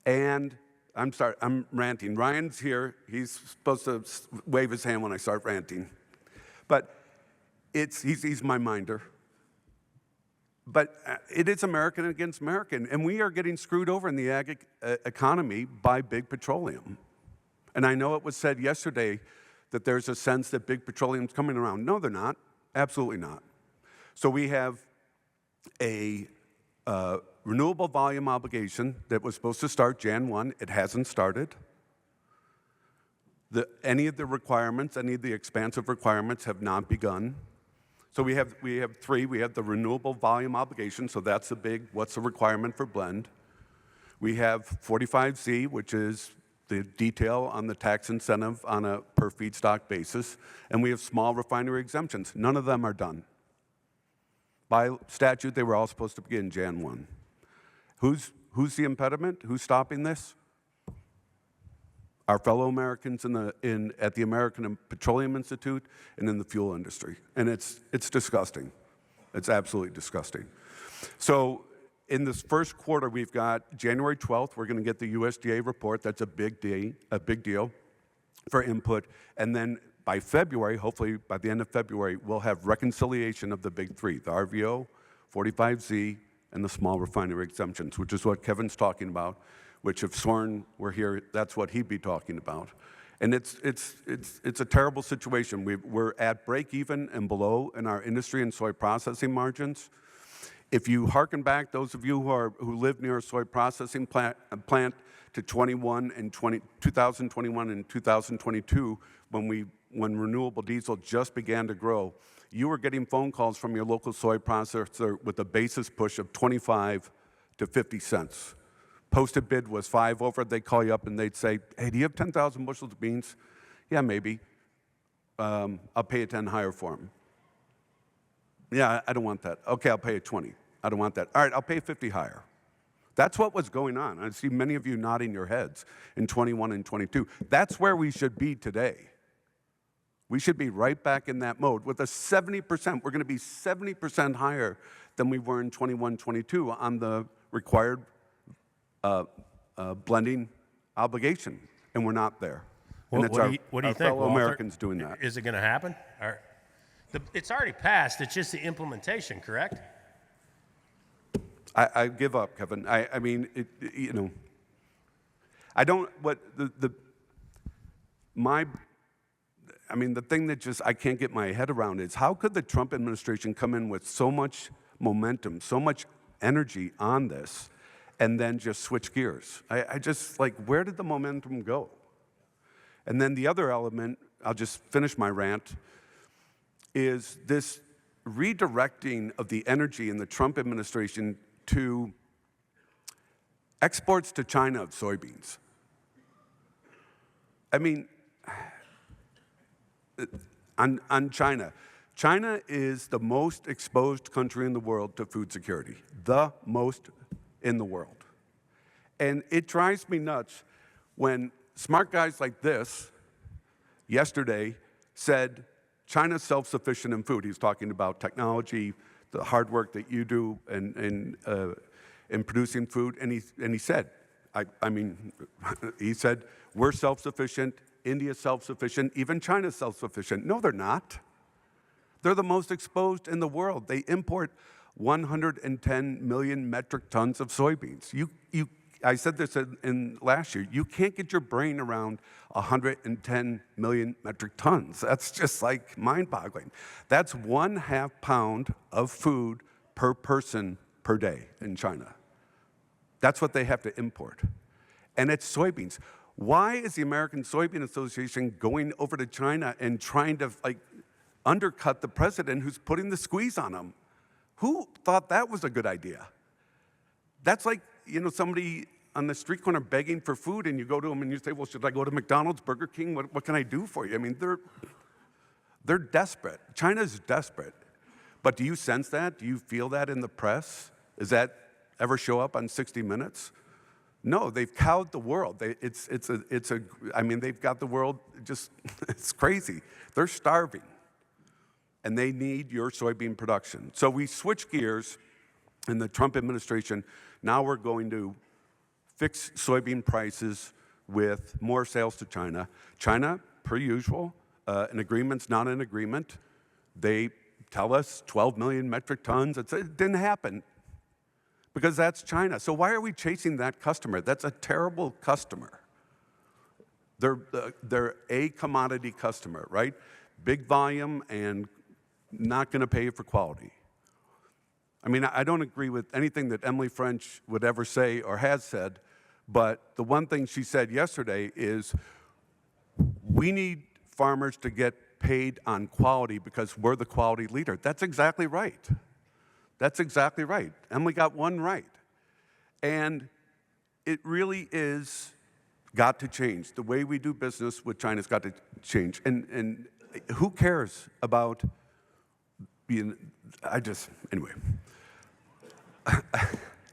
And I'm sorry, I'm ranting. Ryan's here. He's supposed to wave his hand when I start ranting. But he's my minder. But it is American against American, and we are getting screwed over in the ag economy by big petroleum. And I know it was said yesterday that there's a sense that big petroleum's coming around. No, they're not. Absolutely not. So we have a renewable volume obligation that was supposed to start Jan 1. It hasn't started. Any of the requirements, any of the expansive requirements have not begun. So we have three. We have the renewable volume obligation, so that's the big, what's the requirement for blend. We have 45Z, which is the detail on the tax incentive on a per feedstock basis. And we have small refinery exemptions. None of them are done. By statute, they were all supposed to begin Jan 1. Who's the impediment? Who's stopping this? Our fellow Americans at the American Petroleum Institute and in the fuel industry. And it's disgusting. It's absolutely disgusting. So in this first quarter, we've got January 12th, we're going to get the USDA report. That's a big deal for input. And then by February, hopefully by the end of February, we'll have reconciliation of the big three, the RVO, 45Z, and the small refinery exemptions, which is what Kevin's talking about, which if Soren were here, that's what he'd be talking about. And it's a terrible situation. We're at break even and below in our industry and soy processing margins. If you hearken back, those of you who live near a soy processing plant to 2021 and 2022, when renewable diesel just began to grow, you were getting phone calls from your local soy processor with a basis push of 25 to 50 cents. Posted bid was 5 over. They'd call you up and they'd say, hey, do you have 10,000 bushels of beans? Yeah, maybe. I'll pay you 10 higher for them. Yeah, I don't want that. Okay, I'll pay you 20. I don't want that. All right, I'll pay you 50 higher. That's what was going on. I see many of you nodding your heads in 21 and 22. That's where we should be today. We should be right back in that mode with a 70%. We're going to be 70% higher than we were in 21, 22 on the required blending obligation, and we're not there. And What do you think, fellow Walter? Americans doing that. Is it going to happen? It's already passed. It's just the implementation, correct? I give up, Kevin. I mean, I don't. The thing that just I can't get my head around is how could the Trump administration come in with so much momentum, so much energy on this, and then just switch gears? I just, like, where did the momentum go? And then the other element, I'll just finish my rant, is this redirecting of the energy in the Trump administration to exports to China of soybeans. I mean, on China. China is the most exposed country in the world to food security, the most in the world. And it drives me nuts when smart guys like this yesterday said China's self-sufficient in food. He's talking about technology, the hard work that you do in producing food, and he said, he said, we're self-sufficient, India's self-sufficient, even China's self-sufficient. No, they're not. They're the most exposed in the world. They import 110 million metric tons of soybeans. I said this in last year, you can't get your brain around 110 million metric tons. That's just like mind-boggling. That's 1/2 pound of food per person per day in China. That's what they have to import. And it's soybeans. Why is the American Soybean Association going over to China and trying to undercut the president who's putting the squeeze on them? Who thought that was a good idea? That's like, somebody on the street corner begging for food, and you go to them and you say, well, should I go to McDonald's, Burger King? What can I do for you? I mean, they're desperate. China's desperate. But do you sense that? Do you feel that in the press? Does that ever show up on 60 Minutes? No, they've cowed the world. They've got the world just, it's crazy. They're starving, and they need your soybean production. So we switch gears in the Trump administration. Now we're going to fix soybean prices with more sales to China. China, per usual, an agreement's not an agreement. They tell us 12 million metric tons. It didn't happen because that's China. So why are we chasing that customer? That's a terrible customer. They're a commodity customer, right? Big volume and not going to pay you for quality. I mean, I don't agree with anything that Emily French would ever say or has said, but the one thing she said yesterday is we need farmers to get paid on quality because we're the quality leader. That's exactly right. That's exactly right. Emily got one right. And it really is got to change. The way we do business with China's got to change. And who cares about being, anyway.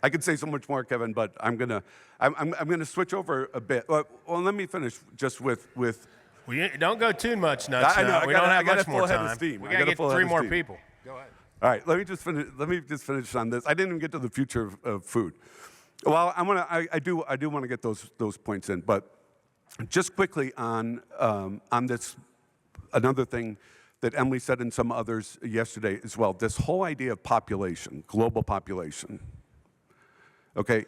I could say so much more, Kevin, but I'm gonna switch over a bit. Well, let me finish just with. Well, don't go too much nuts. I know. We don't have much more head time. of steam. We gotta get 3 more people. Go ahead. All right, let me just finish on this. I didn't even get to the future of food. Well, I do want to get those points in, but just quickly on this, another thing that Emily said and some others yesterday as well, this whole idea of population, global population. Okay,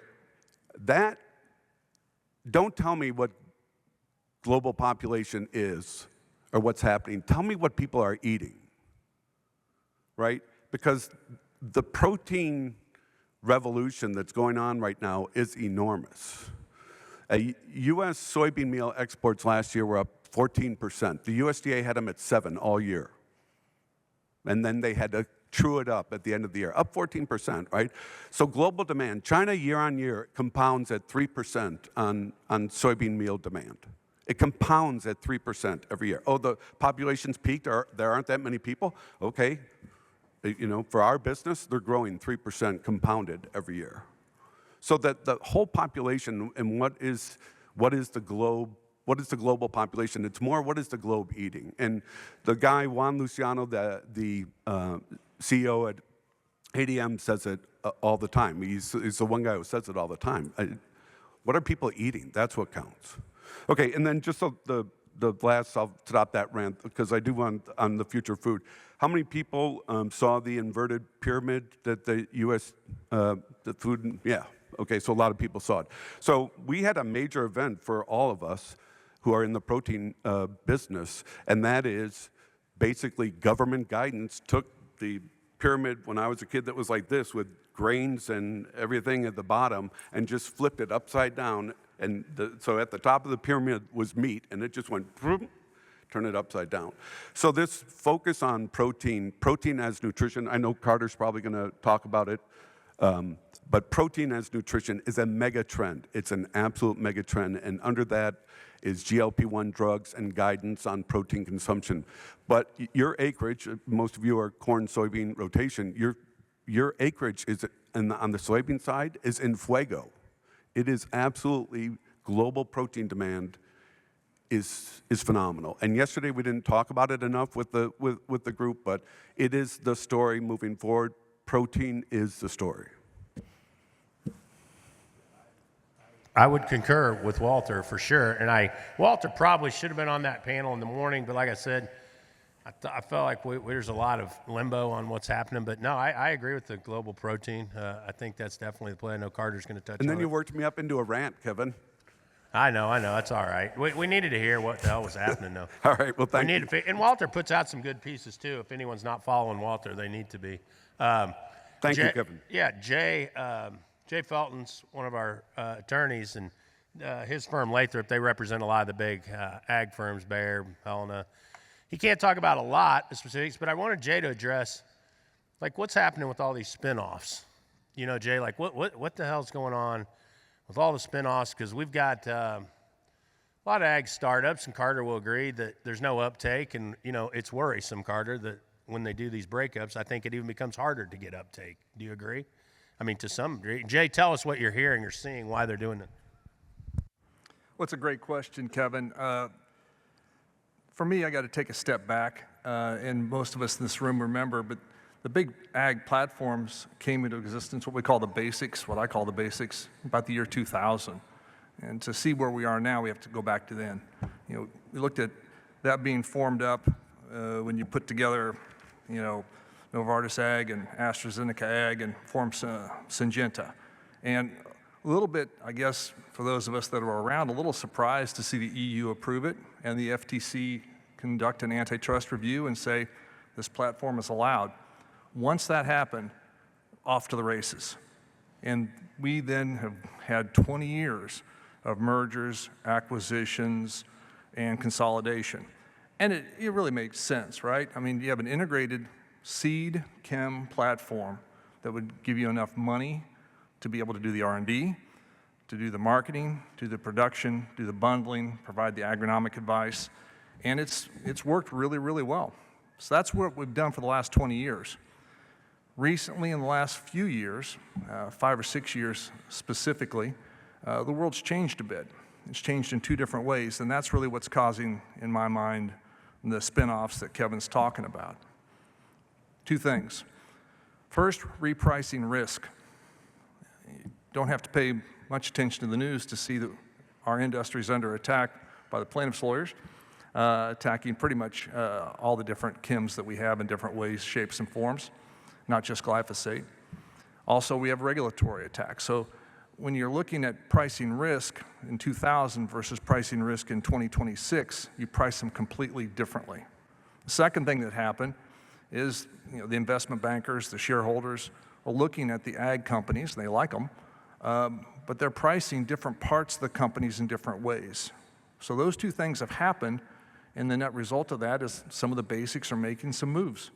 don't tell me what global population is or what's happening. Tell me what people are eating, right? Because the protein revolution that's going on right now is enormous. U.S. soybean meal exports last year were up 14%. The USDA had them at 7% all year. And then they had to true it up at the end of the year, up 14%, right? So global demand, China year on year compounds at 3% on soybean meal demand. It compounds at 3% every year. Oh, the population's peaked, there aren't that many people? Okay, for our business, they're growing 3% compounded every year. So that the whole population and what is the globe? What is the global population? It's more, what is the globe eating? And the guy, Juan Luciano, the CEO at ADM, says it all the time. He's the one guy who says it all the time. What are people eating? That's what counts. Okay, and then just the last, I'll stop that rant because I do want on the future food. How many people saw the inverted pyramid that the U.S. The food? Yeah. Okay, so a lot of people saw it. So we had a major event for all of us who are in the protein business, and that is basically government guidance took the pyramid when I was a kid that was like this with grains and everything at the bottom and just flipped it upside down. And so at the top of the pyramid was meat, and it just went, turn it upside down. So this focus on protein as nutrition, I know Carter's probably going to talk about it, but protein as nutrition is a mega trend. It's an absolute mega trend, and under that is GLP-1 drugs and guidance on protein consumption. But your acreage, most of you are corn, soybean rotation, your acreage is on the soybean side is in fuego. It is absolutely, global protein demand is phenomenal. And yesterday we didn't talk about it enough with the group, but it is the story moving forward. Protein is the story. I would concur with Walter for sure. And Walter probably should have been on that panel in the morning, but like I said, I felt like there's a lot of limbo on what's happening, but no, I agree with the global protein. I think that's definitely the play. I know Carter's going to touch on it. And then you worked me up into a rant, Kevin. I know, that's all right. We needed to hear what the hell was happening, though. All right, well, thank you. And Walter puts out some good pieces, too. If anyone's not following Walter, they need to be. Thank you, Kevin. Yeah, Jay Felton's one of our attorneys, and his firm, Lathrop, they represent a lot of the big ag firms, Bayer, Helena. He can't talk about a lot of specifics, but I wanted Jay to address, like, what's happening with all these spinoffs. You know, Jay, like, what the hell's going on with all the spinoffs? Because we've got a lot of ag startups, and Carter will agree that there's no uptake, and, you know, it's worrisome, Carter, that when they do these breakups, I think it even becomes harder to get uptake. Do you agree? I mean, to some degree. Jay, tell us what you're hearing or seeing, why they're doing it. Well, it's a great question, Kevin. For me, I got to take a step back, and most of us in this room remember, but the big ag platforms came into existence, what we call the basics, what I call the basics, about the year 2000. And to see where we are now, we have to go back to then. You know, we looked at that being formed up when you put together, you know, Novartis Ag and AstraZeneca Ag and formed Syngenta. And a little bit, I guess, for those of us that were around, a little surprised to see the EU approve it and the FTC conduct an antitrust review and say this platform is allowed. Once that happened, off to the races. And we then have had 20 years of mergers, acquisitions, and consolidation. And it really makes sense, right? I mean, you have an integrated seed chem platform that would give you enough money to be able to do the R&D, to do the marketing, do the production, do the bundling, provide the agronomic advice, and it's worked really, really well. So that's what we've done for the last 20 years. Recently, in the last few years, 5 or 6 years specifically, the world's changed a bit. It's changed in two different ways, and that's really what's causing, in my mind, the spin-offs that Kevin's talking about. Two things. First, repricing risk. You don't have to pay much attention to the news to see that our industry is under attack by the plaintiffs' lawyers, attacking pretty much all the different chems that we have in different ways, shapes, and forms, not just glyphosate. Also, we have regulatory attacks. So when you're looking at pricing risk in 2000 versus pricing risk in 2026, you price them completely differently. The second thing that happened is, you know, the investment bankers, the shareholders, are looking at the ag companies, and they like them, but they're pricing different parts of the companies in different ways. So those two things have happened, and the net result of that is some of the basics are making some moves.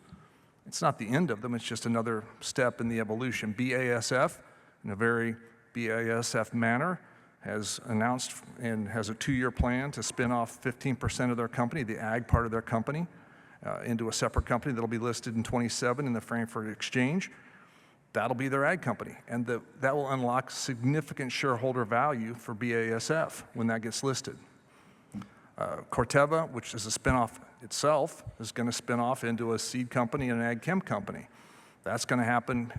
It's not the end of them, it's just another step in the evolution. BASF, in a very BASF manner, has announced and has a 2-year plan to spin off 15% of their company, the ag part of their company, into a separate company that'll be listed in 27 in the Frankfurt Exchange. That'll be their ag company, and that will unlock significant shareholder value for BASF when that gets listed. Corteva, which is a spinoff itself, is going to spin off into a seed company and an ag chem company. That's going to happen,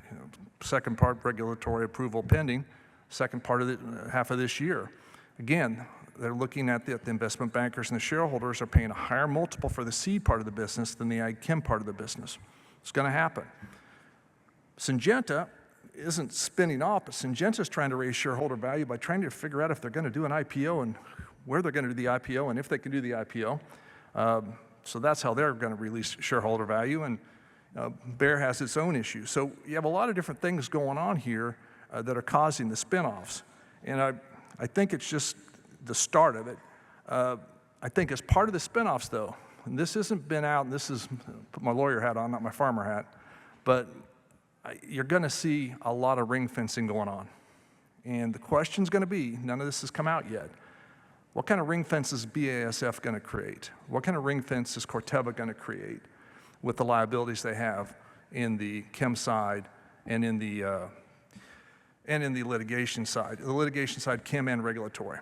second part regulatory approval pending, second part of the half of this year. Again, they're looking at the investment bankers and the shareholders are paying a higher multiple for the seed part of the business than the ag chem part of the business. It's going to happen. Syngenta isn't spinning off, but Syngenta is trying to raise shareholder value by trying to figure out if they're going to do an IPO and where they're going to do the IPO and if they can do the IPO. So that's how they're going to release shareholder value, and Bayer has its own issues. So you have a lot of different things going on here that are causing the spinoffs. And I think it's just the start of it. I think as part of the spinoffs, though, and this hasn't been out, and this is, put my lawyer hat on, not my farmer hat, but you're going to see a lot of ring fencing going on. And the question's going to be, none of this has come out yet, what kind of ring fence is BASF going to create? What kind of ring fence is Corteva going to create with the liabilities they have in the chem side and in the litigation side? The litigation side, chem and regulatory.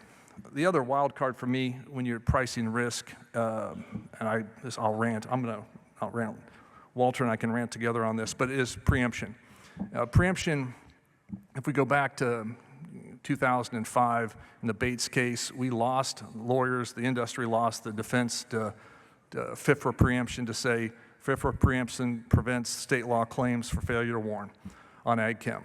The other wild card for me when you're pricing risk, and I'll rant. I'll rant. Walter and I can rant together on this, but it is preemption. Preemption, if we go back to 2005 in the Bates case, we lost, lawyers, the industry lost, the defense FIFRA preemption to say FIFRA preemption prevents state law claims for failure to warn on ag chem.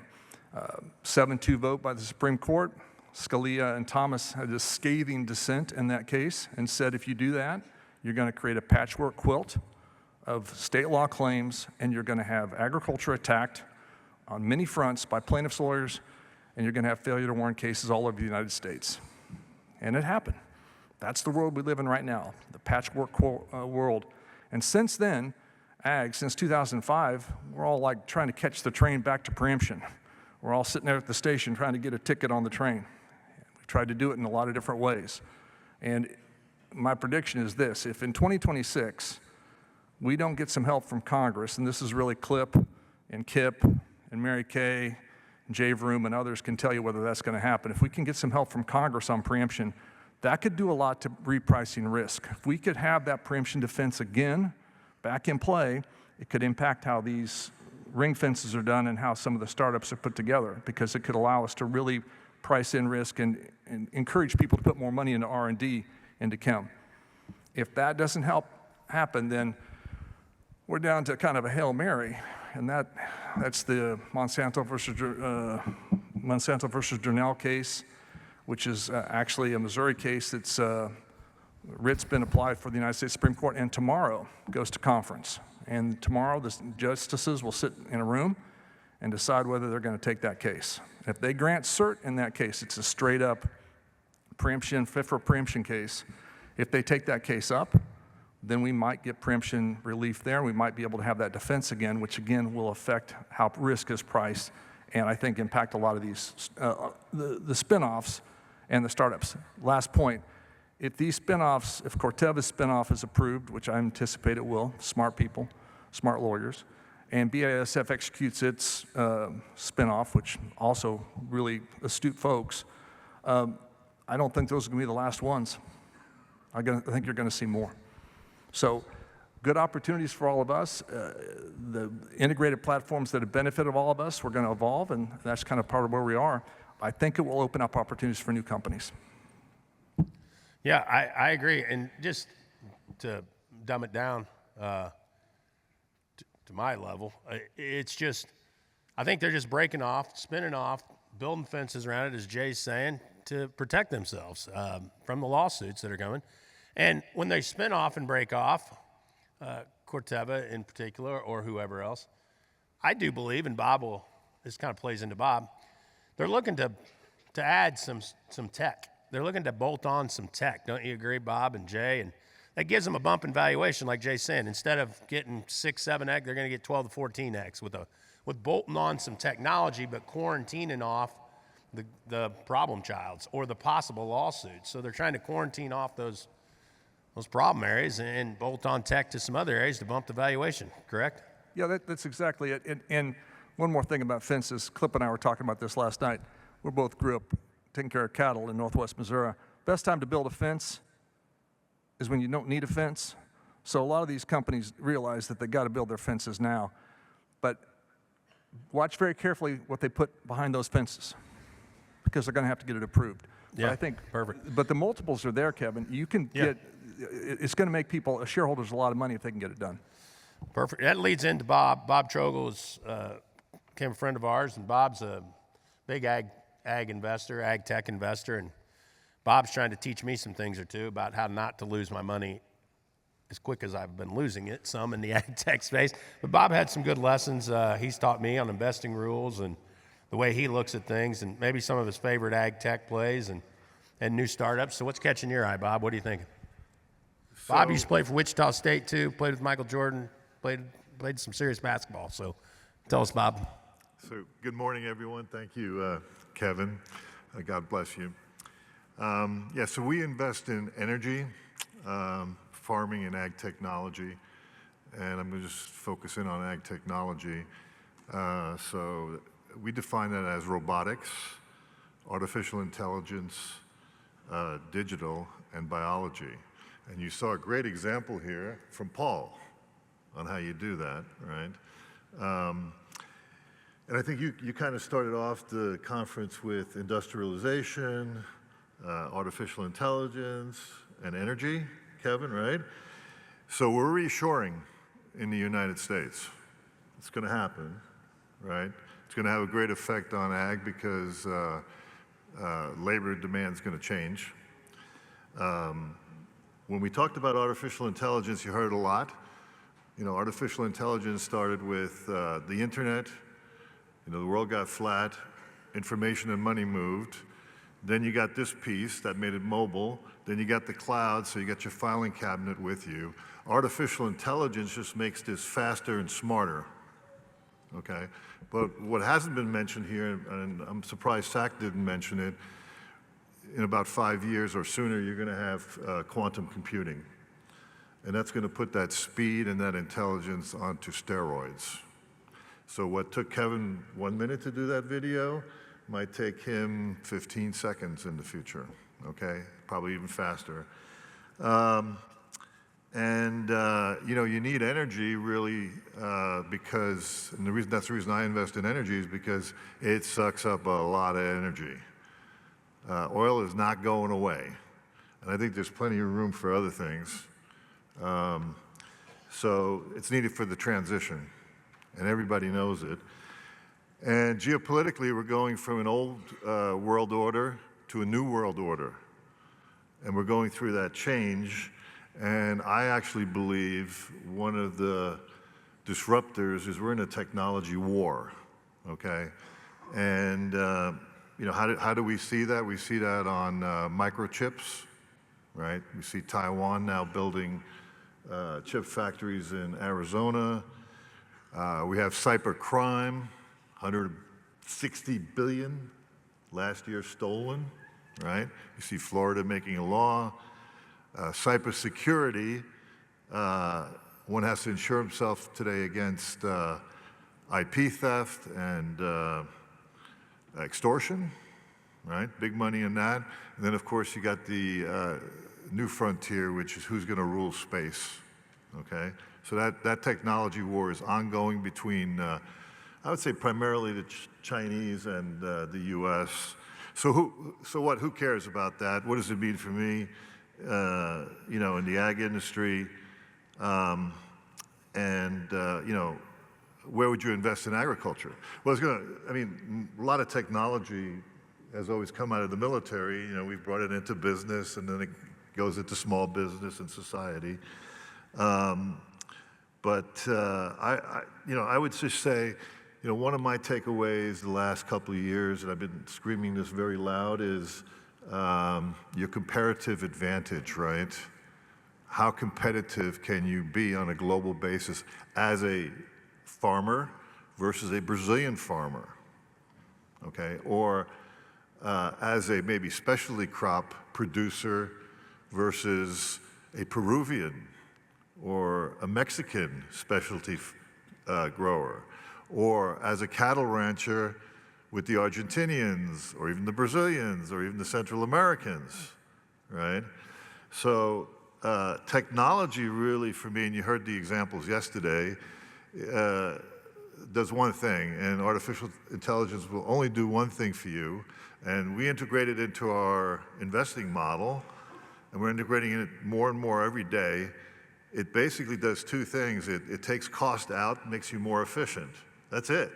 7-2 vote by the Supreme Court. Scalia and Thomas had a scathing dissent in that case and said if you do that, you're going to create a patchwork quilt of state law claims, and you're going to have agriculture attacked on many fronts by plaintiffs' lawyers, and you're going to have failure to warn cases all over the United States. And it happened. That's the world we live in right now, the patchwork world. And since then, since 2005, we're all like trying to catch the train back to preemption. We're all sitting there at the station trying to get a ticket on the train. We've tried to do it in a lot of different ways. And my prediction is this: if in 2026 we don't get some help from Congress, and this is really Clip and Kip and Mary Kay and Jay Vroom and others can tell you whether that's going to happen. If we can get some help from Congress on preemption, that could do a lot to repricing risk. If we could have that preemption defense again back in play, it could impact how these ring fences are done and how some of the startups are put together, because it could allow us to really price in risk and encourage people to put more money into R&D into chem. If that doesn't happen, then we're down to kind of a Hail Mary, and that's the Monsanto versus Durnell case, which is actually a Missouri case that's writ's been applied for the United States Supreme Court, and tomorrow goes to conference. And tomorrow the justices will sit in a room and decide whether they're going to take that case. If they grant cert in that case, it's a straight up preemption, FIFRA preemption case. If they take that case up, then we might get preemption relief there. We might be able to have that defense again, which again will affect how risk is priced, and I think impact a lot of these, the spinoffs and the startups. Last point, if these spinoffs, if Corteva's spinoff is approved, which I anticipate it will, smart people, smart lawyers, and BASF executes its spinoff, which also really astute folks, I don't think those are going to be the last ones. I think you're going to see more. So good opportunities for all of us. The integrated platforms that have benefited all of us, we're going to evolve, and that's kind of part of where we are. I think it will open up opportunities for new companies. Yeah, I agree. And just to dumb it down to my level, it's just, I think they're just breaking off, spinning off, building fences around it, as Jay's saying, to protect themselves from the lawsuits that are coming. And when they spin off and break off, Corteva in particular, or whoever else, I do believe, and this kind of plays into Bob, they're looking to add some tech. They're looking to bolt on some tech. Don't you agree, Bob and Jay? And that gives them a bump in valuation, like Jay's saying. Instead of getting 6, 7x, they're going to get 12 to 14x with bolting on some technology, but quarantining off the problem childs or the possible lawsuits. So they're trying to quarantine off those problem areas and bolt on tech to some other areas to bump the valuation, correct? Yeah, that's exactly it. And one more thing about fences. Clip and I were talking about this last night. We both grew up taking care of cattle in northwest Missouri. Best time to build a fence is when you don't need a fence. So a lot of these companies realize that they got to build their fences now. But watch very carefully what they put behind those fences, because they're going to have to get it approved. Yeah, but I think perfect. But the multiples are there, Kevin. You can get, it's going to make shareholders a lot of money if they can get it done. Perfect. That leads into Bob. Bob Trogle became a friend of ours, and Bob's a big ag investor, ag tech investor, and Bob's trying to teach me some things or two about how not to lose my money as quick as I've been losing it, some in the ag tech space. But Bob had some good lessons he's taught me on investing rules and the way he looks at things, and maybe some of his favorite ag tech plays and new startups. So what's catching your eye, Bob? What are you thinking? Bob used to play for Wichita State too, played with Michael Jordan, played some serious basketball. So tell us, Bob. So good morning, everyone. Thank you, Kevin. God bless you. So we invest in energy, farming, and ag technology. And I'm going to just focus in on ag technology. So we define that as robotics, artificial intelligence, digital, and biology. And you saw a great example here from Paul on how you do that, right? And I think you kind of started off the conference with industrialization, artificial intelligence, and energy, Kevin, right? So we're reshoring in the United States. It's going to happen, right? It's going to have a great effect on ag because labor demand is going to change. When we talked about artificial intelligence, you heard a lot. You know, artificial intelligence started with the internet. You know, the world got flat, information and money moved. Then you got this piece that made it mobile. Then you got the cloud, so you got your filing cabinet with you. Artificial intelligence just makes this faster and smarter, okay? But what hasn't been mentioned here, and I'm surprised SAC didn't mention it, in about 5 years or sooner, you're gonna have quantum computing. And that's gonna put that speed and that intelligence onto steroids. So what took Kevin 1 minute to do that video might take him 15 seconds in the future, okay? Probably even faster. You know, you need energy really because, and that's the reason I invest in energy is because it sucks up a lot of energy. Oil is not going away. And I think there's plenty of room for other things. So it's needed for the transition, and everybody knows it. And geopolitically, we're going from an old world order to a new world order. And we're going through that change. And I actually believe one of the disruptors is we're in a technology war, okay? And you know, how do we see that? We see that on microchips, right? We see Taiwan now building chip factories in Arizona. We have cybercrime, 160 billion last year stolen, right? You see Florida making a law. Cybersecurity, one has to insure himself today against IP theft and extortion, right? Big money in that. And then, of course, you got the new frontier, which is who's going to rule space, okay? So that technology war is ongoing between, I would say, primarily the Chinese and the U.S. So who cares about that? What does it mean for me? You know, in the ag industry, you know, where would you invest in agriculture? Well, I mean, a lot of technology has always come out of the military. You know, we've brought it into business, and then it goes into small business and society. You know, I would just say, you know, one of my takeaways the last couple of years, and I've been screaming this very loud, is your comparative advantage, right? How competitive can you be on a global basis as a farmer versus a Brazilian farmer, okay? Or as a maybe specialty crop producer versus a Peruvian or a Mexican specialty grower, or as a cattle rancher with the Argentinians, or even the Brazilians, or even the Central Americans, right? So technology really, for me, and you heard the examples yesterday, does one thing, and artificial intelligence will only do one thing for you, and we integrate it into our investing model, and we're integrating it more and more every day. It basically does two things. It takes cost out, makes you more efficient. That's it.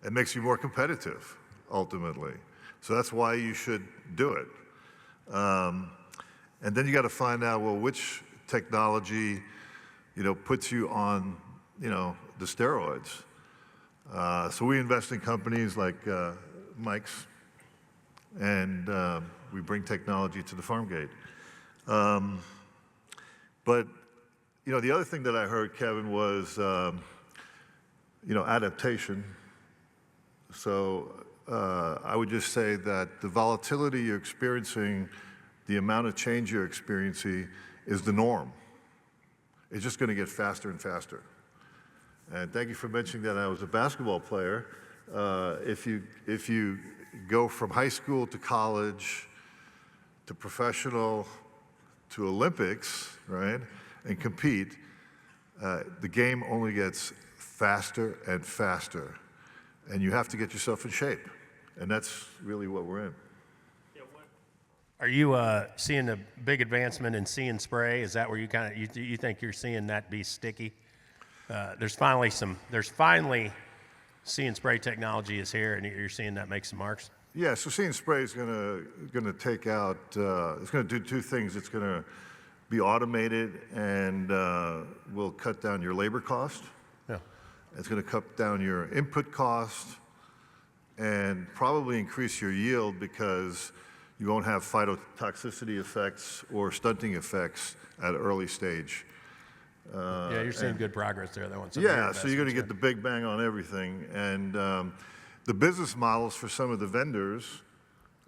It makes you more competitive, ultimately. So that's why you should do it. And then you got to find out, well, which technology, you know, puts you on, you know, the steroids. So we invest in companies like Mike's, and we bring technology to the farm gate. But, you know, the other thing that I heard, Kevin, was, you know, adaptation. So I would just say that the volatility you're experiencing, the amount of change you're experiencing is the norm. It's just going to get faster and faster. And thank you for mentioning that I was a basketball player. If you go from high school to college to professional to Olympics, right, and compete, the game only gets faster and faster. And you have to get yourself in shape. And that's really what we're in. Are you seeing a big advancement in See and Spray? Is that where you you think you're seeing that be sticky? There's finally See and Spray technology is here, and you're seeing that make some marks. Yeah, so See and Spray is going to take out, it's going to do two things. It's going to be automated and will cut down your labor cost. Yeah. It's going to cut down your input cost and probably increase your yield because you won't have phytotoxicity effects or stunting effects at an early stage. Yeah, you're seeing good progress there. That one's Yeah, so you're going to get the big bang on everything. And the business models for some of the vendors,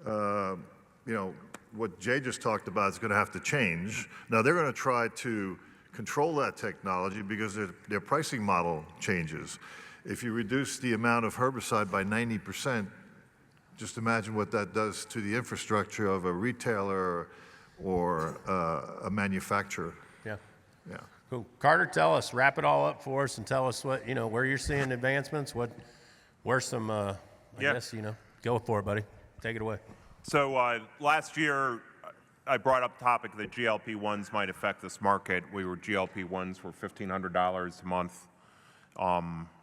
you know, what Jay just talked about is going to have to change. Now, they're going to try to control that technology because their pricing model changes. If you reduce the amount of herbicide by 90%, just imagine what that does to the infrastructure of a retailer or a manufacturer. Yeah. Yeah. Cool. Carter, wrap it all up for us and tell us what, where you're seeing advancements, where's some, I guess, go for it, buddy. Take it away. So last year, I brought up the topic that GLP-1s might affect this market. GLP-1s were $1,500 a month.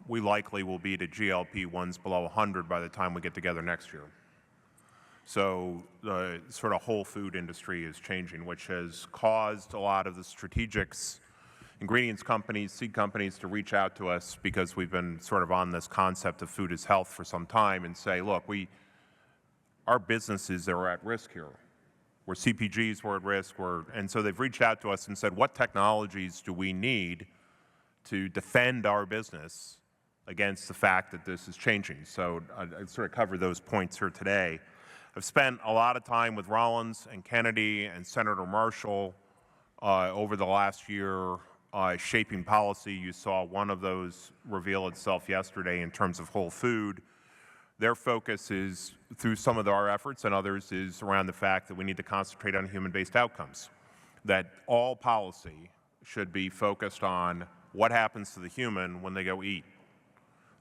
We likely will be to GLP-1s below 100 by the time we get together next year. So the sort of whole food industry is changing, which has caused a lot of the strategics, ingredients companies, seed companies to reach out to us because we've been sort of on this concept of food as health for some time and say, look, our businesses are at risk here. We're CPGs, we're at risk, and so they've reached out to us and said, what technologies do we need to defend our business against the fact that this is changing? So I sort of cover those points here today. I've spent a lot of time with Rollins and Kennedy and Senator Marshall over the last year shaping policy. You saw one of those reveal itself yesterday in terms of whole food. Their focus is, through some of our efforts and others, is around the fact that we need to concentrate on human-based outcomes, that all policy should be focused on what happens to the human when they go eat.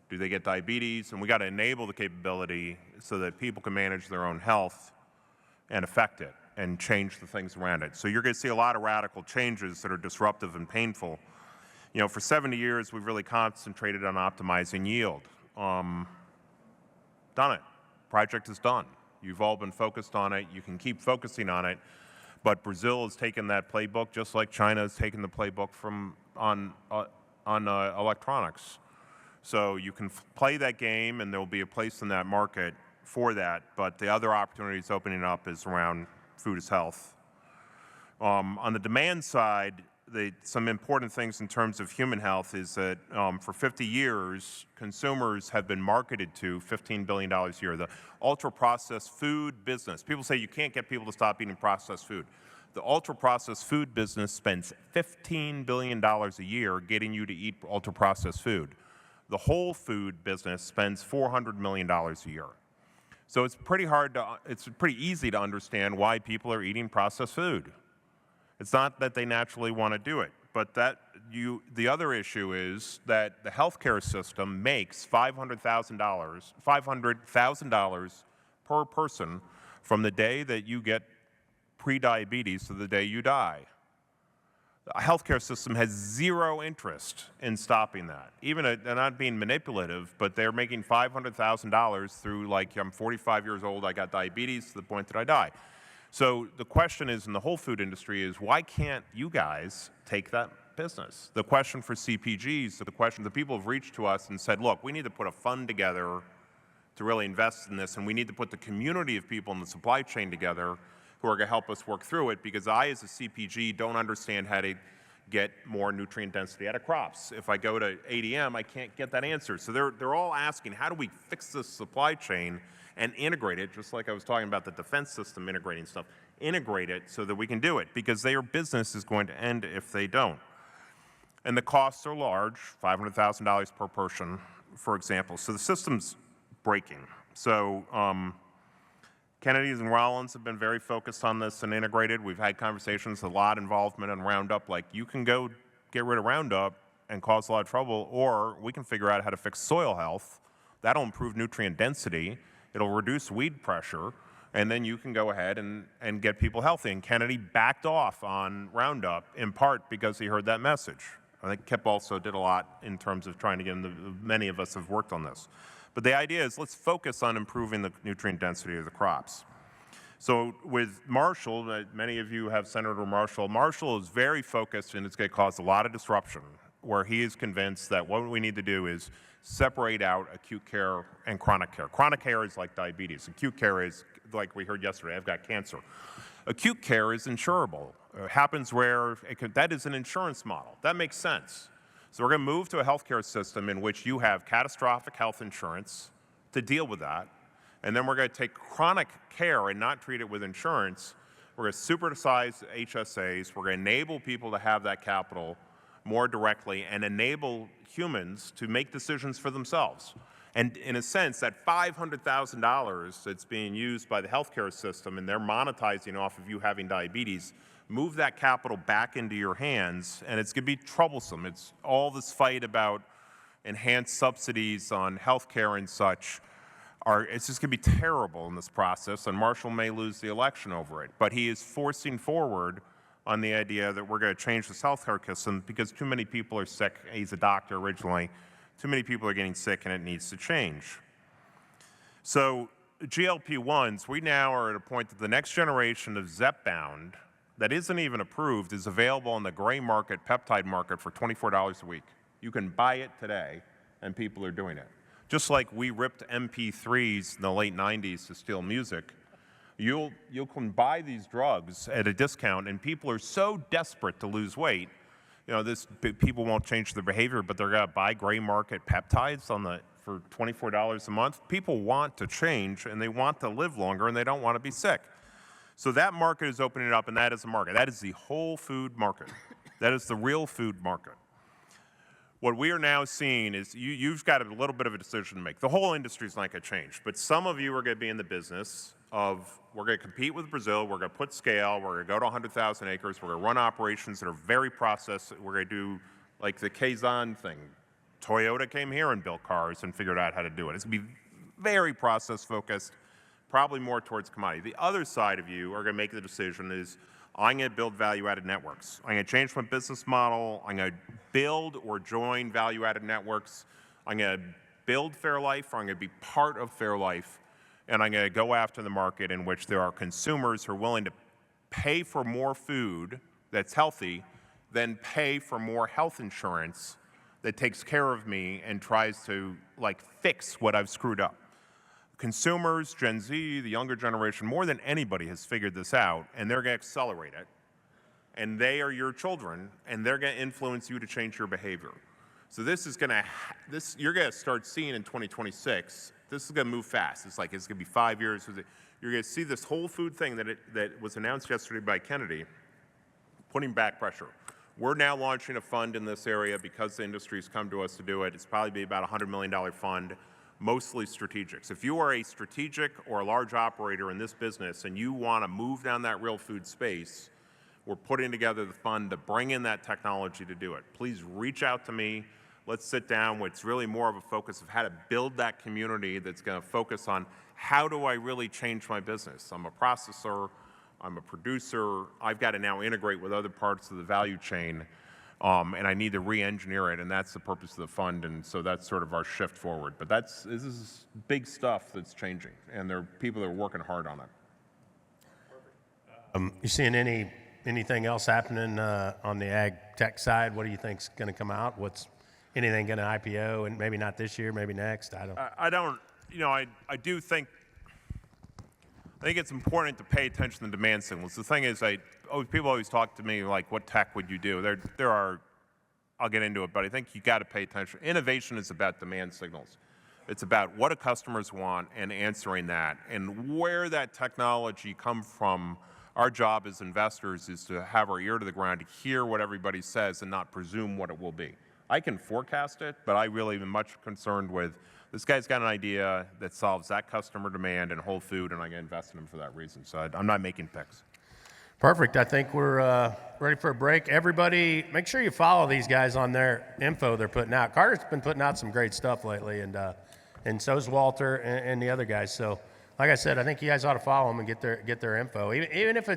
Do they get diabetes? And we got to enable the capability so that people can manage their own health and affect it and change the things around it. So you're going to see a lot of radical changes that are disruptive and painful. For 70 years, we've really concentrated on optimizing yield. Done it. Project is done. You've all been focused on it. You can keep focusing on it. But Brazil has taken that playbook just like China has taken the playbook on electronics. So you can play that game, and there will be a place in that market for that. But the other opportunities opening up is around food as health. On the demand side, some important things in terms of human health is that for 50 years, consumers have been marketed to $15 billion a year. The ultra-processed food business. People say you can't get people to stop eating processed food. The ultra-processed food business spends $15 billion a year getting you to eat ultra-processed food. The whole food business spends $400 million a year. So it's pretty easy to understand why people are eating processed food. It's not that they naturally want to do it, but the other issue is that the healthcare system makes $500,000 per person from the day that you get prediabetes to the day you die. The healthcare system has zero interest in stopping that. They're not being manipulative, but they're making $500,000 through, I'm 45 years old, I got diabetes to the point that I die. So the question is, in the whole food industry, is why can't you guys take that business? The question for CPGs, the people have reached to us and said, look, we need to put a fund together to really invest in this, and we need to put the community of people in the supply chain together who are going to help us work through it, because I, as a CPG, don't understand how to get more nutrient density out of crops. If I go to ADM, I can't get that answer. So they're all asking, how do we fix this supply chain and integrate it, just like I was talking about the defense system integrating stuff, integrate it so that we can do it, because their business is going to end if they don't. And the costs are large, $500,000 per person, for example. So the system's breaking. So Kennedy's and Rollins have been very focused on this and integrated. We've had conversations, a lot of involvement in Roundup. You can go get rid of Roundup and cause a lot of trouble, or we can figure out how to fix soil health. That'll improve nutrient density. It'll reduce weed pressure. and then you can go ahead and get people healthy. And Kennedy backed off on Roundup in part because he heard that message. I think Kip also did a lot in terms of trying to get into, many of us have worked on this. But the idea is let's focus on improving the nutrient density of the crops. So with Marshall, many of you have Senator Marshall. Marshall is very focused, and it's going to cause a lot of disruption, where he is convinced that what we need to do is separate out acute care and chronic care. Chronic care is like diabetes. Acute care is, like we heard yesterday, I've got cancer. Acute care is insurable. It happens where that is an insurance model. That makes sense. So we're going to move to a healthcare system in which you have catastrophic health insurance to deal with that. And then we're going to take chronic care and not treat it with insurance. We're going to supersize HSAs. We're going to enable people to have that capital more directly and enable humans to make decisions for themselves. And in a sense, that $500,000 that's being used by the healthcare system and they're monetizing off of you having diabetes, move that capital back into your hands, and it's going to be troublesome. It's all this fight about enhanced subsidies on healthcare and such. It's just going to be terrible in this process, and Marshall may lose the election over it. But he is forcing forward on the idea that we're going to change this healthcare system because too many people are sick. He's a doctor originally. Too many people are getting sick, and it needs to change. So GLP-1s, we now are at a point that the next generation of Zepbound that isn't even approved is available on the gray market, peptide market, for $24 a week. You can buy it today, and people are doing it. Just like we ripped MP3s in the late 90s to steal music, you can buy these drugs at a discount, and people are so desperate to lose weight. You know, people won't change their behavior, but they're going to buy gray market peptides for $24 a month. People want to change, and they want to live longer, and they don't want to be sick. So that market is opening up, and that is a market. That is the whole food market. That is the real food market. What we are now seeing is you've got a little bit of a decision to make. The whole industry is not going to change, but some of you are going to be in the business of, we're going to compete with Brazil, we're going to put scale, we're going to go to 100,000 acres, we're going to run operations that are very processed, we're going to do like the Kazan thing. Toyota came here and built cars and figured out how to do it. It's going to be very process focused, probably more towards commodity. The other side of you are going to make the decision is, I'm going to build value-added networks. I'm going to change my business model. I'm going to build or join value-added networks. I'm going to build Fairlife, or I'm going to be part of Fairlife, and I'm going to go after the market in which there are consumers who are willing to pay for more food that's healthy than pay for more health insurance that takes care of me and tries to fix what I've screwed up. Consumers, Gen Z, the younger generation, more than anybody has figured this out, and they're going to accelerate it. And they are your children, and they're going to influence you to change your behavior. So this is going to, you're going to start seeing in 2026, this is going to move fast. It's going to be 5 years. You're going to see this whole food thing that was announced yesterday by Kennedy, putting back pressure. We're now launching a fund in this area because the industry's come to us to do it. It's probably be about a $100 million fund. Mostly strategics. If you are a strategic or a large operator in this business and you want to move down that real food space, we're putting together the fund to bring in that technology to do it. Please reach out to me. Let's sit down. It's really more of a focus of how to build that community that's going to focus on how do I really change my business. I'm a processor. I'm a producer. I've got to now integrate with other parts of the value chain. And I need to re-engineer it, and that's the purpose of the fund, and so that's sort of our shift forward. But this is big stuff that's changing, and there are people that are working hard on it. You seeing anything else happening on the ag tech side? What do you think's going to come out? What's anything going to IPO, and maybe not this year, maybe next? I do think it's important to pay attention to demand signals. The thing is, people always talk to me like, what tech would you do? There are, I'll get into it, but I think you got to pay attention. Innovation is about demand signals. It's about what do customers want and answering that. And where that technology comes from, our job as investors is to have our ear to the ground, to hear what everybody says and not presume what it will be. I can forecast it, but I really am much concerned with this guy's got an idea that solves that customer demand in whole food, and I'm going to invest in him for that reason. So I'm not making picks. Perfect. I think we're ready for a break. Everybody, make sure you follow these guys on their info they're putting out. Carter's been putting out some great stuff lately, and so's Walter and the other guys. So like I said, I think you guys ought to follow them and get their info, even if you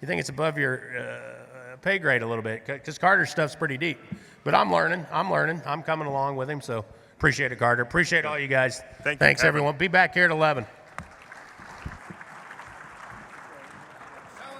think it's above your pay grade a little bit, because Carter's stuff's pretty deep. But I'm learning. I'm coming along with him, so appreciate it, Carter. Appreciate all you guys. Thanks, Thanks, Kevin. everyone. Be back here at 11.